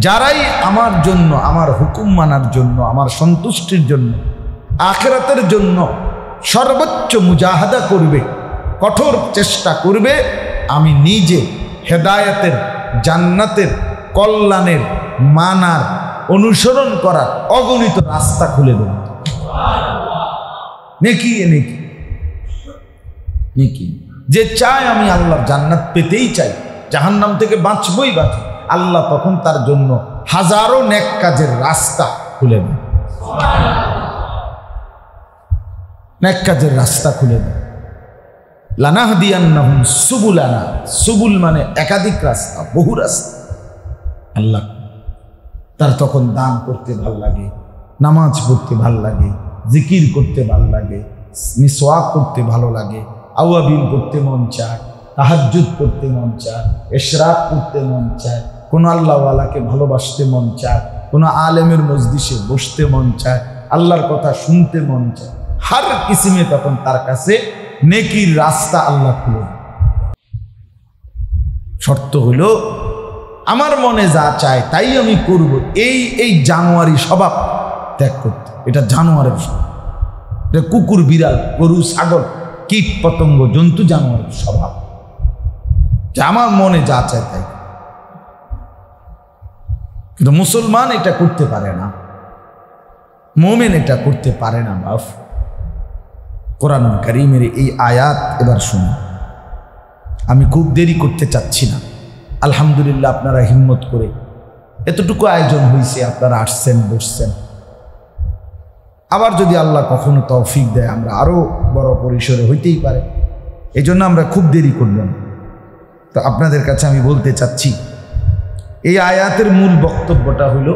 যারাই আমার জন্য, আমার হুকুম মানার জন্য, আমার সন্তুষ্টির জন্য, আখিরাতের জন্য সর্বোচ্চ মুজাহাদা করবে, কঠোর চেষ্টা করবে, আমি নিজে হেদায়েতের, জান্নাতের, কল্যাণের, মানার, অনুসরণ করার অগণিত রাস্তা খুলে দেব। নেকি নেকি নেকি, যে চায় আমি আল্লাহর জান্নাত পেতেই চাই, জাহান্নাম থেকে বাঁচবই বাঁচব, আল্লাহ তখন তার জন্য হাজারো নেক কাজের রাস্তা খুলে দেন, নেক কাজের রাস্তা খুলে দেন। লানাহদিয়ান্নাহুম সুবুলানা, সুবুল মানে একাধিক রাস্তা, বহু রাস্তা। আল্লাহ তার তখন দান করতে ভাল লাগে, নামাজ পড়তে ভাল লাগে, জিকির করতে ভাল লাগে, মিসওয়াক করতে ভালো লাগে, আওয়াবিল করতে মন চায়, তাহাজ্জুদ করতে মন চায়, ইশরাক করতে মন চায়, কোনো আল্লাহওয়ালাকে ভালোবাসতে মন চায়, কোনো আলেমের মজলিসে বসতে মন চায়, আল্লাহর কথা শুনতে মন চায়। হার কিসিমে তখন তার কাছে নেকির রাস্তা আল্লাহ খুলে দেন। শর্ত হলো আমার মনে যা চায় তাই আমি করব, এই জানোয়ারি স্বভাব ত্যাগ করতে। এটা জানোয়ারের স্বভাব, এটা কুকুর, বিড়াল, গরু, ছাগল, কীট পতঙ্গ, জন্তু জানোয়ারের স্বভাব, যে আমার মনে যা চায় তাই। কিন্তু মুসলমান এটা করতে পারে না, মুমিন এটা করতে পারে না। বাপ, কোরআনুল কারীমের এই আয়াত এবার শুনুন। আমি খুব দেরি করতে চাচ্ছি না। আলহামদুলিল্লাহ, আপনারা হিম্মত করে এতটুকু আয়োজন হয়েছে, আপনারা আসছেন, বসছেন। আবার যদি আল্লাহ কখনো তৌফিক দেয়, আমরা আরো বড় পরিসরে হইতেই পারে, এই জন্য আমরা খুব দেরি করলাম। তো আপনাদের কাছে আমি বলতে চাচ্ছি, এই আয়াতের মূল বক্তব্যটা হলো,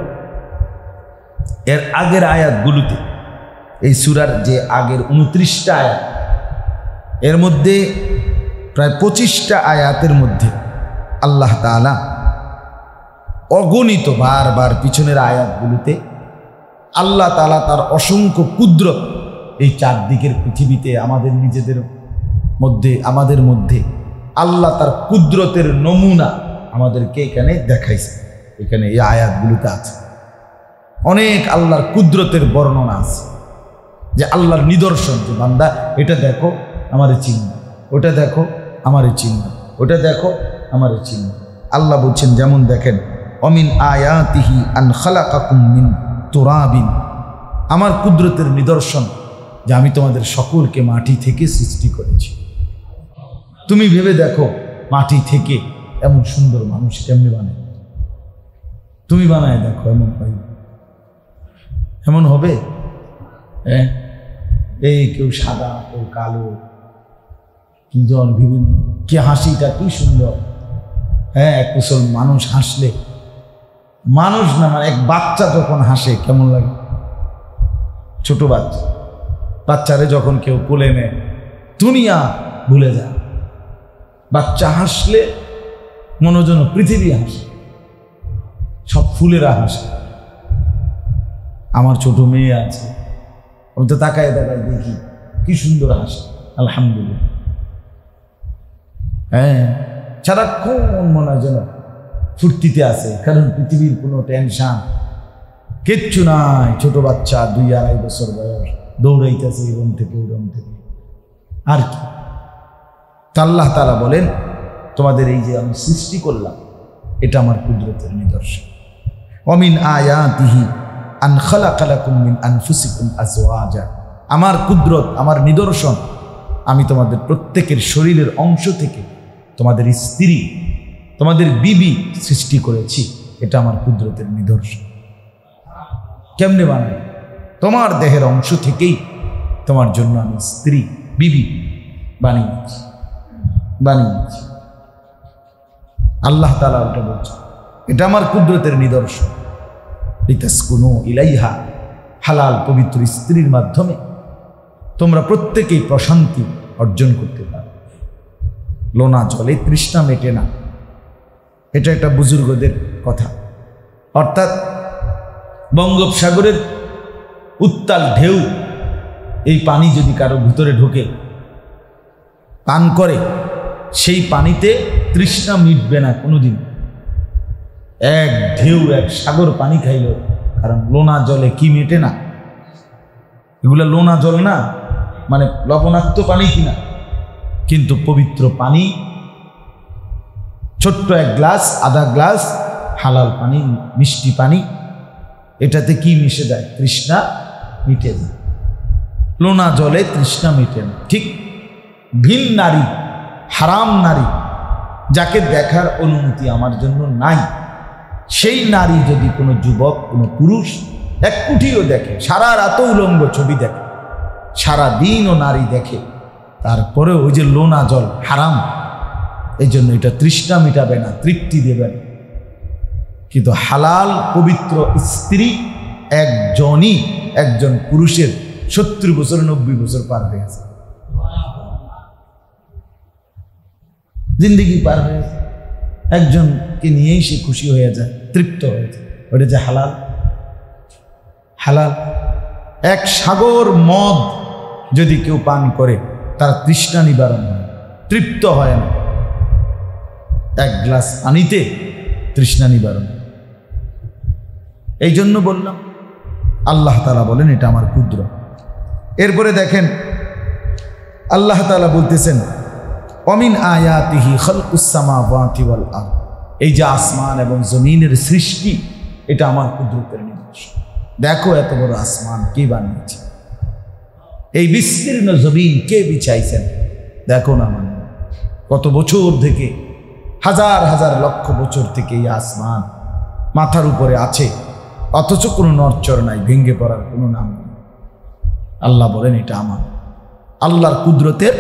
এর আগের আয়াতগুলোতে, এই সূরার যে আগের 29টা আয়াত, এর মধ্যে প্রায় 25টা আয়াতের মধ্যে আল্লাহ তাআলা অগণিত বারবার পিছনের আয়াতগুলোতে আল্লাহ তাআলা তার অসংখ্য কুদরত এই চারদিকের পৃথিবীতে আমাদের নিজেদের মধ্যে, আমাদের মধ্যে আল্লাহ তার কুদরতের নমুনা আমাদেরকে এখানে দেখাইছে। এখানে এই আয়াতগুলোতে আছে অনেক আল্লাহর কুদরতের বর্ণনা আছে, যে আল্লাহর নিদর্শন, যে বান্দা এটা দেখো আমারে চিহ্ন, ওটা দেখো আমারে চিহ্ন, ওটা দেখো আমারে চিহ্ন। আল্লাহ বলছেন, যেমন দেখেন, অমিন আয়াতিহি আন খালাকাকুম মিন তুরাবিন, আমার কুদরতের নিদর্শন যে আমি তোমাদের সকলকে মাটি থেকে সৃষ্টি করেছি। তুমি ভেবে দেখো মাটি থেকে এমন সুন্দর মানুষ কেমনি বানায়? তুমি বানায় দেখো, এমন হয়? এমন হবে? হ্যাঁ, এই কেউ সাদা, কেউ কালো, কি জন বিভিন্ন, কি হাসিটা কি সুন্দর। হ্যাঁ, এক কুশল মানুষ হাসলে, মানুষ না মানে এক বাচ্চা যখন হাসে কেমন লাগে? ছোট বাচ্চারে যখন কেউ কোলে নেয় দুনিয়া ভুলে যায়। বাচ্চা হাসলে মনে যেন পৃথিবী হাসে, সব ফুলেরা হাসে। আমার ছোট মেয়ে আছে, আমি তো তাকায় তাকায় দেখি কি সুন্দর হাসে, আলহামদুলিল্লাহ। হ্যাঁ, সারাক্ষণ মনে হয় যেন ফুর্তিতে আছে, কারণ পৃথিবীর কোনো টেনশন কিচ্ছু নাই। ছোট বাচ্চা 2-2.5 বছর বয়স, দৌড়াইতেছে এই রুম থেকে ওই রুম থেকে, আর কি। আল্লাহ তাআলা বলেন তোমাদের এই যে আমি সৃষ্টি করলাম এটা আমার কুদরতের নিদর্শন। ওমিন আয়াতিহি আন খালাকা লাকুম মিন আনফুসিকুম আজওয়াজা, আমার কুদরত, আমার নিদর্শন, আমি তোমাদের প্রত্যেকের শরীরের অংশ থেকে তোমাদের স্ত্রী, তোমাদের বিবি সৃষ্টি করেছি। এটা আমার কুদরতের নিদর্শন। কেমনে বানাই? তোমার দেহের অংশ থেকেই তোমার জন্য আমি স্ত্রী, বিবি বানিয়েছি। আল্লাহ তাআলা ওটা বলছে, এটা আমার কুদরতের নিদর্শন। লিতাসকুনু ইলাইহা, হালাল পবিত্র স্ত্রীর মাধ্যমে তোমরা প্রত্যেকেই প্রশান্তি অর্জন করতে পারো। লোনা জলে তৃষ্ণা মেটে না, এটা একটা বুজুর্গদের কথা। অর্থাৎ বঙ্গোপসাগরের উত্তাল ঢেউ, এই পানি যদি কারো ভিতরে ঢোকে, পান করে, সেই পানিতে তৃষ্ণা মিটবে না কোনোদিন। এক ঢেউ, এক সাগর পানি খাইল, কারণ লোনা জলে কি মেটে না? এগুলা লোনা জল না, মানে লবণাক্ত পানি কিনা, কিন্তু পবিত্র পানি, ছোট্ট এক গ্লাস, আধা গ্লাস হালাল পানি, মিষ্টি পানি, এটাতে কি মিশে যায়? তৃষ্ণা মিটে যায়। লোনা জলে তৃষ্ণা মিটে না। ঠিক ভিন নারী, হারাম নারী, যাকে দেখার অনুমতি আমার জন্য নাই, সেই নারী যদি কোনো যুবক, কোনো পুরুষ এক কুঠিও দেখে, সারা রাতও উলঙ্গ ছবি দেখে, সারা দিনও নারী দেখে, তারপরে ওই যে লোনা জল হারাম, এই জন্য এটা তৃষ্ণা মিটাবে না, তৃপ্তি দেবে না। কিন্তু হালাল পবিত্র স্ত্রী একজনই, একজন পুরুষের 70 বছর 90 বছর পার হয়ে গেছে, জিন্দেগি পার হয়ে যায়। একজনকে নিয়েই সে খুশি হয়ে যায়, তৃপ্ত হয়ে যায়। ওটা যে হালাল। হালাল এক সাগর মদ যদি কেউ পান করে, তার তৃষ্ণা নিবারণ হয়, তৃপ্ত হয় না। এক গ্লাস পানিতে তৃষ্ণা নিবারণ। এই জন্য বললাম, আল্লাহ তাআলা বলেন এটা আমার কুদরত। এরপরে দেখেন আল্লাহ তাআলা বলতেছেন ওমিন আয়াতিহি খালকুস সামাওয়াতি ওয়াল আরদ, এই যে আসমান এবং জমিনের সৃষ্টি, এটা আমার কুদরতের নিদর্শন। দেখো এত বড় আসমান কে বানিয়েছে, এই বিস্তীর্ণ জমিন কে বিছাইছেন, দেখো না। মানে কত বছর থেকে, হাজার হাজার লক্ষ বছর থেকে এই আসমান মাথার উপরে আছে, অথচ কোনো নড়চড় নাই, ভেঙে পড়ার কোনো নাম নেই। আল্লাহ বলেন এটা আমার আল্লাহর কুদরতের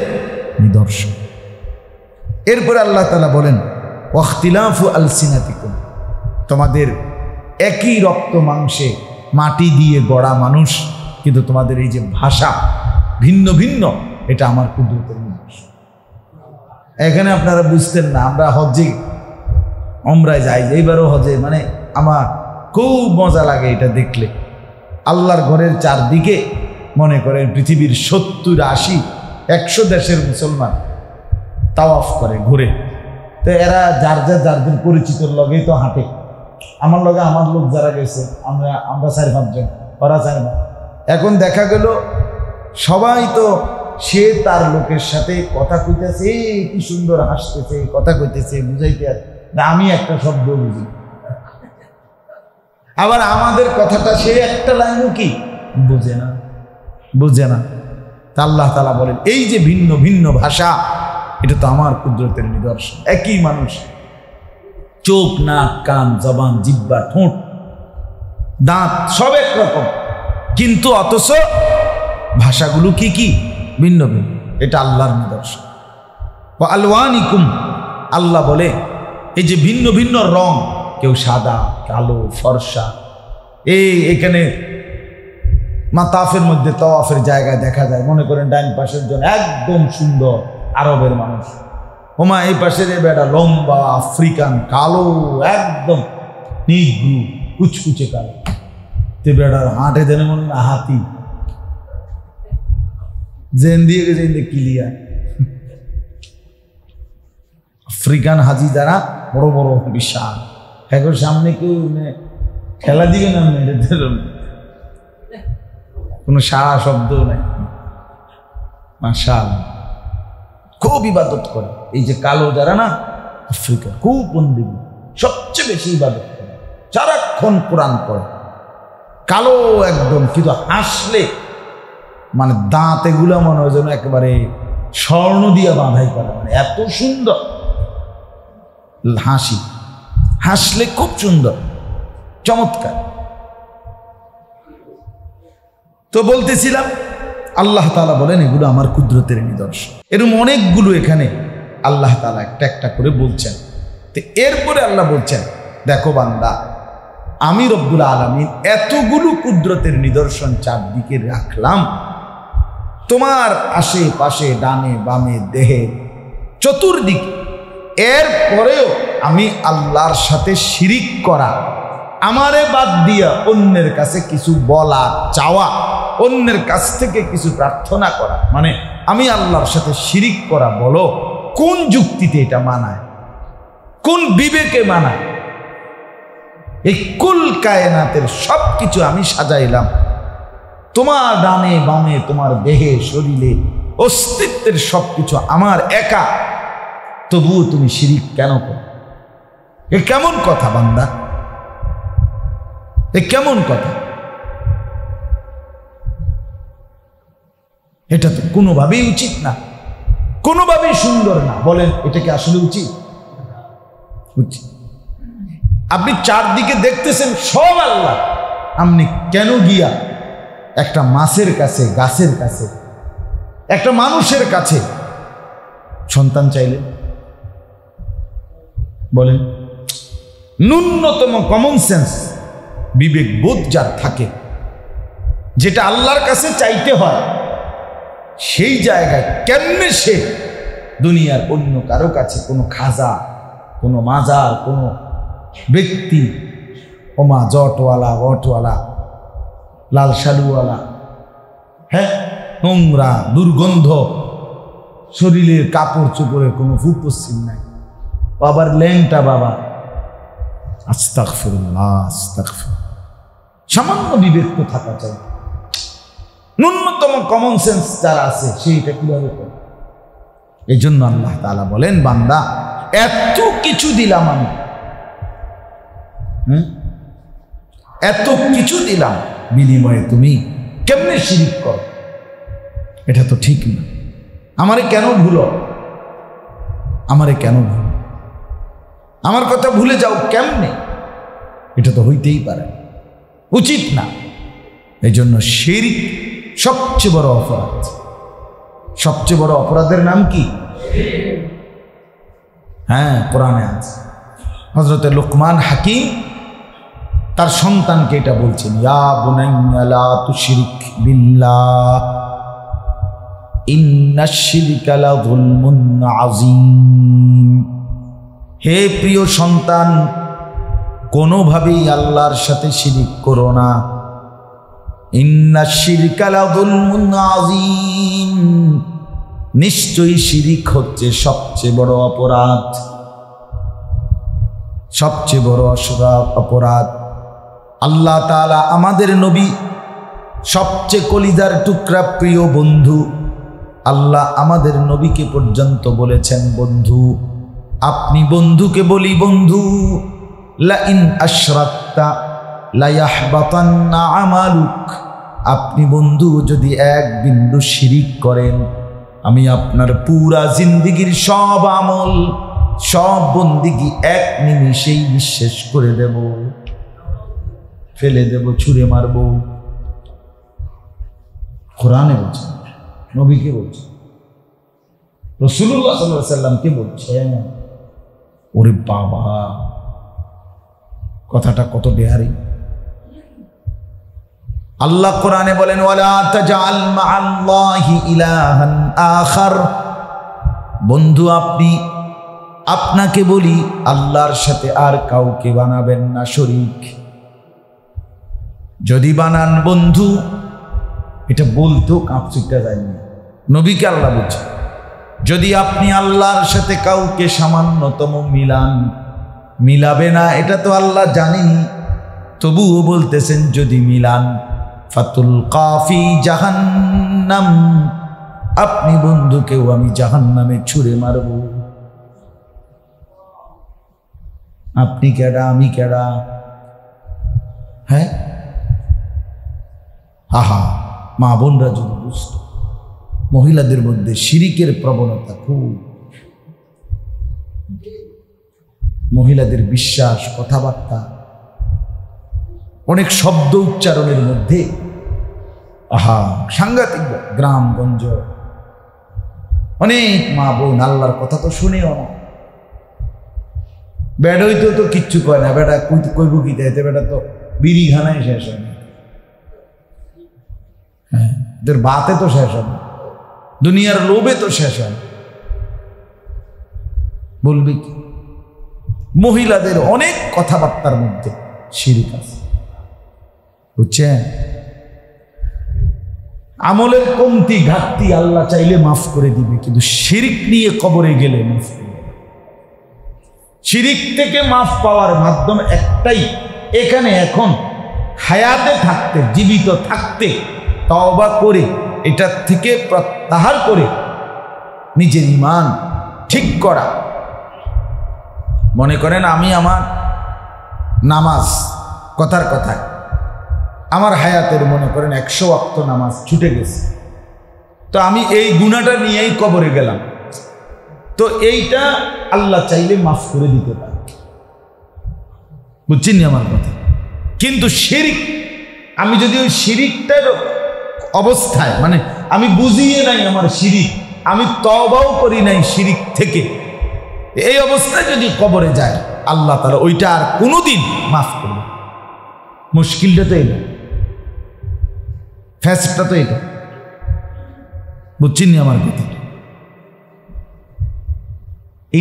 নিদর্শন। এরপরে আল্লাহ তাআলা বলেন ওয়াখতিলাফু আলসিনাতিকুম, তোমাদের একই রক্ত মাংসে মাটি দিয়ে গড়া মানুষ, কিন্তু তোমাদের এই যে ভাষা ভিন্ন ভিন্ন, এটা আমার কুদরতের নিদর্শন। এখানে আপনারা বুঝতেন না, আমরা হজে ওমরায় যাই, এইবারও হজে, মানে আমার খুব মজা লাগে এটা দেখলে। আল্লাহর ঘরের চারদিকে মনে করেন পৃথিবীর 70, 80, 100 দেশের মুসলমান তাওয়াফ করে, ঘুরে। তো এরা যার পরিচিত লগেই তো হাঁটে। আমার লগে আমার লোক যারা গেছে, আমরা 4-5 জন, ওরা 4 জন। এখন দেখা গেল সবাই তো সে তার লোকের সাথে কথা কইতেছে, কি সুন্দর হাসতেছে, কথা কইতেছে, বুঝাইতে না, আমি একটা শব্দ বুঝি। আবার আমাদের কথাটা সে একটা লাইনও কি বুঝে না। তা আল্লাহ তাআলা বলেন এই যে ভিন্ন ভিন্ন ভাষা, এটা তো আমার কুদরতের নিদর্শন। একই মানুষ, চোখ, নাক, কান, জবান, জিহ্বা, ঠোঁট, দাঁত সব একরকম, কিন্তু অথচ ভাষাগুলো কি কি ভিন্ন ভিন্ন। এটা আল্লাহর নিদর্শন। ওয়া আলওয়ানিকুম, আল্লাহ বলে এই যে ভিন্ন ভিন্ন রং, কেউ সাদা, কালো, ফর্সা, এখানে মাতাফের মধ্যে তাওয়াফের জায়গায় দেখা যায়, মনে করেন ডাইন পাশের জন একদম সুন্দর আরবের মানুষ, ওমা এই পাশের বেটা লম্বা আফ্রিকান কালো, একদম নিগ্রু কুচকুচে কালো, তে বেটার হাঁটে দেনে মনে না হাতি, জেন দিয়ে গেছে ক্লিয়ার। আফ্রিকান হাজি যারা বড় বড় বিশাল, এখন সামনে কেউ খেলা দিবে না, কোনো সারা শব্দ নাই, মাশাআল্লাহ খুব ইবাদত করে। এই যে কালো যারা না আফ্রিকা, খুব বন্দি, সবচেয়ে বেশি ইবাদত করে, সারাক্ষণ কোরআন পড়ে, কালো একদম, কিন্তু হাসলে মানে দাঁত এগুলো মনে হয় যেন একেবারে স্বর্ণ দিয়া বাঁধাই করা, মানে এত সুন্দর হাসি, হাসলে খুব সুন্দর, চমৎকার। তো বলতেছিলাম আল্লাহ তাআলা বলেন এগুলো আমার কুদরতের নিদর্শন। এরকম অনেকগুলো এখানে আল্লাহ তাআলা একটা একটা করে বলছেন। তো এরপরে আল্লাহ বলছেন, দেখো বান্দা, আমি রব্বুল আলামিন এতগুলো কুদরতের নিদর্শন চারদিকে রাখলাম, তোমার আশেপাশে, ডানে বামে, দেহে, চতুর্দিকে, এরপরেও আমি আল্লাহর সাথে শিরিক করা, আমারে বাদ দিয়া অন্যের কাছে কিছু বলা, চাওয়া, অন্যের কাছ থেকে কিছু প্রার্থনা করা, মানে আমি আল্লাহর সাথে শিরিক করা, বলো কোন যুক্তিতে এটা মানায়, কোন বিবেকে মানায়? এই কুল কায়নাতের সব কিছু আমি সাজাইলাম, তোমার ডানে বামে, তোমার দেহে, শরীরে, অস্তিত্বের সব কিছু আমার একা, তবুও তুমি শিরিক কেন করো? এ কেমন কথা বান্দা, এ কেমন কথা? এটা তো কোনোভাবেই উচিত না, কোনোভাবেই সুন্দর না। বলেন এটা কি আসলে উচিত? উচিত। আপনি চারদিকে দেখতেছেন সব আল্লাহ, আপনি কেন গিয়া একটা মাছের কাছে, গাছের কাছে, একটা মানুষের কাছে সন্তান চাইলেন? বলেন, ন্যূনতম কমন সেন্স, বিবেক বোধ যার থাকে, যেটা আল্লাহর কাছে চাইতে হয়, সেই জায়গায় কেমনে সে দুনিয়ার অন্য কারো কাছে, কোনো খাজা, কোনো মাজার, কোনো ব্যক্তি, ওমা জটওয়ালা, বটওয়ালা, লাল শালুওয়ালা, হ্যাঁ, নোংরা, দুর্গন্ধ, শরীরের কাপড় চোপড়ের কোনো ফুপশ্চিন নাই, আবার ল্যাংটা বাবা, আস্তাগফিরুল্লাহ, আস্তাগফিরুল্লাহ। সামান্য বিবেক তো থাকা চাই, ন্যূনতম কমন সেন্স যারা আছে সেইটা কিভাবে করে? এই জন্য আল্লাহ তাআলা বলেন, বান্দা এত কিছু দিলাম আমি, এত কিছু দিলাম, বিনিময়ে তুমি কেমনে শিরিক করো? এটা তো ঠিক না। আমারে কেন ভুলো? আমারে কেন ভুলো? আমার কথা ভুলে যাও কেমনে? এটা তো হইতেই পারে, উচিত না। এই জন্য শিরিক সবচেয়ে বড় অপরাধ। সবচেয়ে বড় অপরাধের নাম কি? হ্যাঁ, কোরআনে আছে। হযরত লুকমান হাকিম তার সন্তানকে এটা বলছেন, ইয়া বুনাইয়া লা তুশরিক বিল্লাহ ইন্নাশ শিরকা লা যুলমুন আযীম। হে প্রিয় সন্তান, কোনোভাবেই আল্লাহর সাথে শিরিক করো না। ইন্নাশ শিরকা লা যুলমুন আযীম, নিশ্চয়ই শিরিক হচ্ছে সবচেয়ে বড় অপরাধ, সবচেয়ে বড় অপরাধ। আল্লাহ তাআলা আমাদের নবী, সবচেয়ে কলিজার টুকরা প্রিয় বন্ধু, আল্লাহ আমাদের নবীকে পর্যন্ত বলেছেন, বন্ধু, আপনি বন্ধুকে বলি, বন্ধু, লা ইন আশরাকতা লা ইয়াহবাতান্না আমালুক, আপনি বন্ধু যদি এক বিন্দু শিরিক করেন, আমি আপনার পুরা জিন্দেগীর সব আমল, সব বন্দেগী এক নিমিষেই নিঃশেষ করে দেব, ফেলে দেব, ছুঁড়ে মারব। কোরআনে বলছেন, নবীকে বলছেন, রাসূলুল্লাহ সাল্লাল্লাহু আলাইহি সাল্লামকে বলছেন। ওরে বাবা, কথাটা কত বেহারি। আল্লাহ কোরআনে বলেন, ওয়ালা তাজআল মা'আল্লাহি ইলাহান আখার। বন্ধু, আপনাকে বলি, আল্লাহর সাথে আর কাউকে বানাবেন না শরীক। যদি বানান বন্ধু, এটা বলতেও কাঁপছিটা যায়নি, নবীকে আল্লাহ বলছে, যদি আপনি আল্লাহর সাথে কাউকে সামান্যতম মিলাবে না, এটা তো আল্লাহ জানেনি, তবুও বলতেছেন যদি মিলান, ফাতুলকা ফি জাহান্নাম, আপনি বন্ধুকেও আমি জাহান্নামে ছুঁড়ে মারব। আপনি কেডা, আমি কেডা? হ্যাঁ, আহা, মা বোনরা যদি বুঝত, মহিলাদের মধ্যে শিরিকের প্রবণতা খুব, মহিলাদের বিশ্বাস, কথাবার্তা, অনেক শব্দ উচ্চারণের মধ্যে আহা সাংঘাতিক। গ্রামগঞ্জ অনেক মা বোন আল্লাহর কথা তো শুনেও না, বেড়া হইতেও তো কিচ্ছু কয় না, বেটা কইব কি দেয়, বেটা তো বিড়ি খানায় শেষ হয় না, হ্যাঁ, তোর বাতে তো শেষ হয় না, দুনিয়ার লোভে তো শেষ হয় না, বলবি কি? মহিলাদের অনেক কথাবার্তার মধ্যে শিরিক আছে, বুঝছেন? আমলের কমতি ঘাটতি আল্লাহ চাইলে মাফ করে দিবে, কিন্তু শিরিক নিয়ে কবরে গেলে মাফ করবে। শিরিক থেকে মাফ পাওয়ার মাধ্যম একটাই, এখানে এখন হায়াতে থাকতে, জীবিত থাকতে তওবা করে এটার থেকে প্রত্যাহার করে নিজের ঈমান ঠিক করা। মনে করেন আমি আমার নামাজ, কথার কথায় আমার হায়াতের মনে করেন 100 ওয়াক্ত নামাজ ছুটে গেছে, তো আমি এই গুনাহটা নিয়েই কবরে গেলাম, তো এইটা আল্লাহ চাইলে মাফ করে দিতে পারে, বুঝছেন আমার কথা? কিন্তু শিরিক, আমি যদি ওই শিরিকটার অবস্থায়, মানে আমি বুঝিয়ে নাই আমার শিরিক, আমি তওবাও করি নাই শিরিক থেকে, এই অবস্থায় যদি কবরে যায়, আল্লাহ তাআলা ওইটা আর কোনোদিন মাফ করবে। মুশকিলটা তো এটা, ফ্যাসটা তো এটা, বুঝছেন আমার কথা?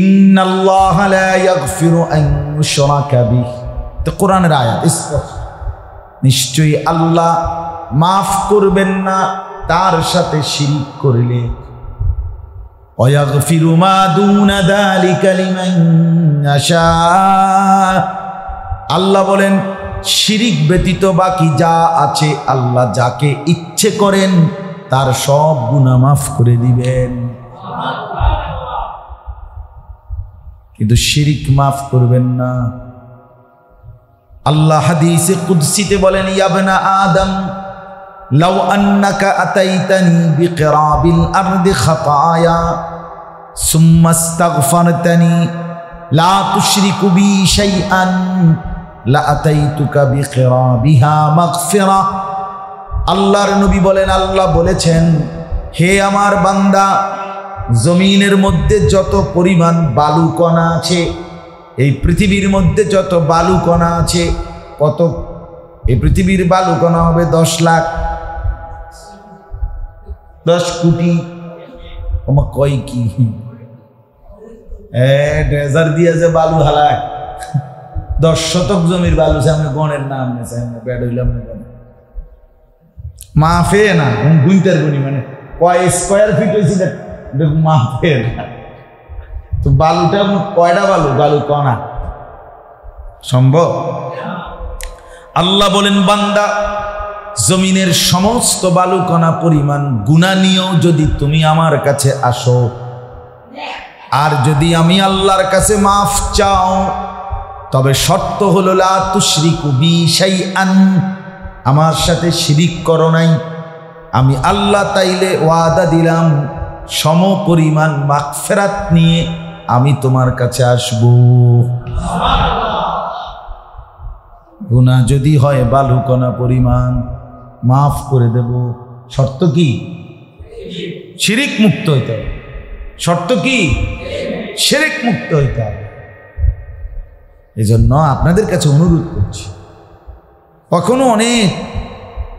ইন্নাল্লাহা লা ইয়াগফিরু আন ইউশরাকা বিহি, তো কোরআনের আয়াত স্পষ্ট, নিশ্চয়ই আল্লাহ মাফ করবেন না তার সাথে শিরিক করলে। ওয়াগফিরু মা দুনা যালিকা লিমান ইয়াশা, আল্লাহ বলেন শিরিক ব্যতীত বাকি যা আছে আল্লাহ যাকে ইচ্ছে করেন তার সব গুনাহ মাফ করে দিবেন, কিন্তু শিরিক মাফ করবেন না। আল্লাহ হাদিসে কুদসিতে বলেন, ইয়া ইবনা আদম লাউ আন্নাকা আতাইতানি বিকিরাবিল আরদি খাতায়া সুম্মা ইস্তাগফারতানি লা তুশরিকু বি শাইআন লা আতাইতুকা বিকিরাবিহা মাগফিরা। আল্লাহর নবী বলেন, আল্লাহ বলেছেন, হে আমার বান্দা, জমিনের মধ্যে যত পরিমাণ বালুকণা আছে, এই পৃথিবীর মধ্যে যত বালুকণা আছে, কত? এই পৃথিবীর বালুকণা হবে 10 লাখ, 10 কোটি। ওমা কয় কি, ড্রেজার দিয়ে যে বালু হালায়, 10 শতক জমির বালু সামনে গণের নাম নেছে, ব্যাড হইলাম না গণ মাফে না, গুনতার গুনি, মানে কয় স্কোয়ার ফিট হয়েছিল মাফে না, তো বালুটা কয়টা বালু কণা সম্ভব? আল্লাহ বলেন, বান্দা, জমিনের সমস্ত বালুকণা পরিমাণ গুনাহ নিয়েও যদি তুমি আমার কাছে আসো, আর যদি আমি আল্লাহর কাছে মাফ চাও, তবে শর্ত হলো লা তুশরিকু বি শাইআন, আমার সাথে শিরিক করো নাই, আমি আল্লাহ তাইলে ওয়াদা দিলাম সম পরিমাণ মাগফিরাত নিয়ে আমি তোমার কাছে আসব। গুনাহ যদি হয় বালুকণা পরিমাণ মাফ করে দেব। শর্ত কি? শিরিক মুক্ত হইতে হবে। শর্ত কি? শিরিক মুক্ত হইতে হবে। এজন্য আপনাদের কাছে অনুরোধ করছি, কখনো অনেক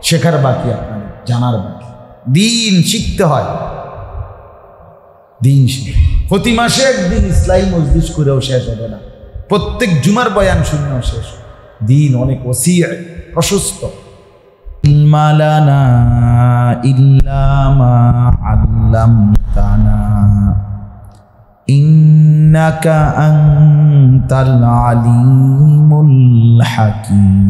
শেখার বাকি, আপনাদের জানার বাকি। দিন শিখতে হয়, দিন শিখে প্রতি মাসে একদিন ইসলামী মজলিস করেও শেষ হবে না, প্রত্যেক জুমার বয়ান শুনেও শেষ। দিন অনেক ওসিয়া, প্রশস্ত। মালানা ইল্লা মা আল্লামতানা ইন্নাকা আনতাল আলিমুল হাকীম।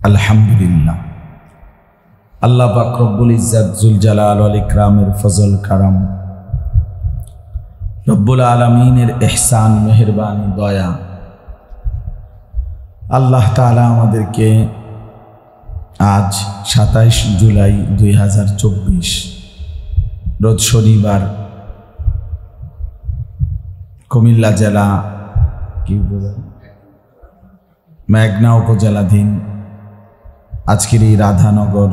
আলহামদুলিল্লাহ, আল্লাহ পাক রব্বুল ইজ্জত জুল জালাল ওয়াল ইকরামের ফজল কারাম, রব্বুল আলামিনের ইহসান, মেহেরবানি, দয়া, আল্লাহ তাআলা আমাদেরকে আজ 27 জুলাই 2024 রোজ শনিবার কুমিল্লা জেলা মেঘনা উপজেলাধীন আজকের এই রাধানগর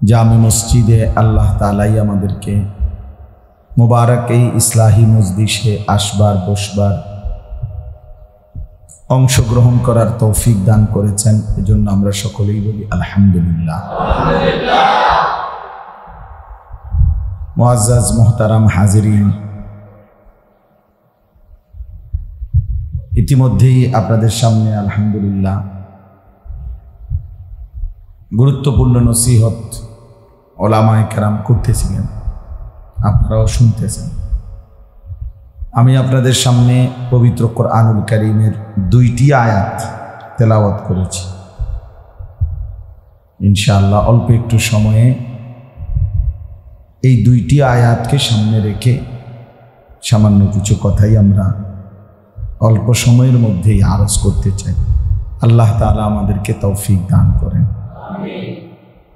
জামে মসজিদে আল্লাহ তাআলাই আমাদেরকে মুবারক এই ইসলাহি মজলিসে আসবার, বসবার, অংশগ্রহণ করার তৌফিক দান করেছেন। এজন্য আমরা সকলেই বলি আলহামদুলিল্লাহ। মুআজ্জাজ মুহতারাম হাজিরিন, ইতিমধ্যেই আপনাদের সামনে আলহামদুলিল্লাহ গুরুত্বপূর্ণ নসিহত ওলামায়ে কেরাম করতেছিলেন, আপনারাও শুনতেছেন। আমি আপনাদের সামনে পবিত্র কোরআনুল কারীমের 2টি আয়াত তেলাওয়াত করেছি। ইনশাআল্লাহ অল্প একটু সময়ে এই 2টি আয়াতকে সামনে রেখে সামান্য কিছু কথাই আমরা অল্প সময়ের মধ্যেই আরজ করতে চাই। আল্লাহ তাআলা আমাদেরকে তৌফিক দান করেন।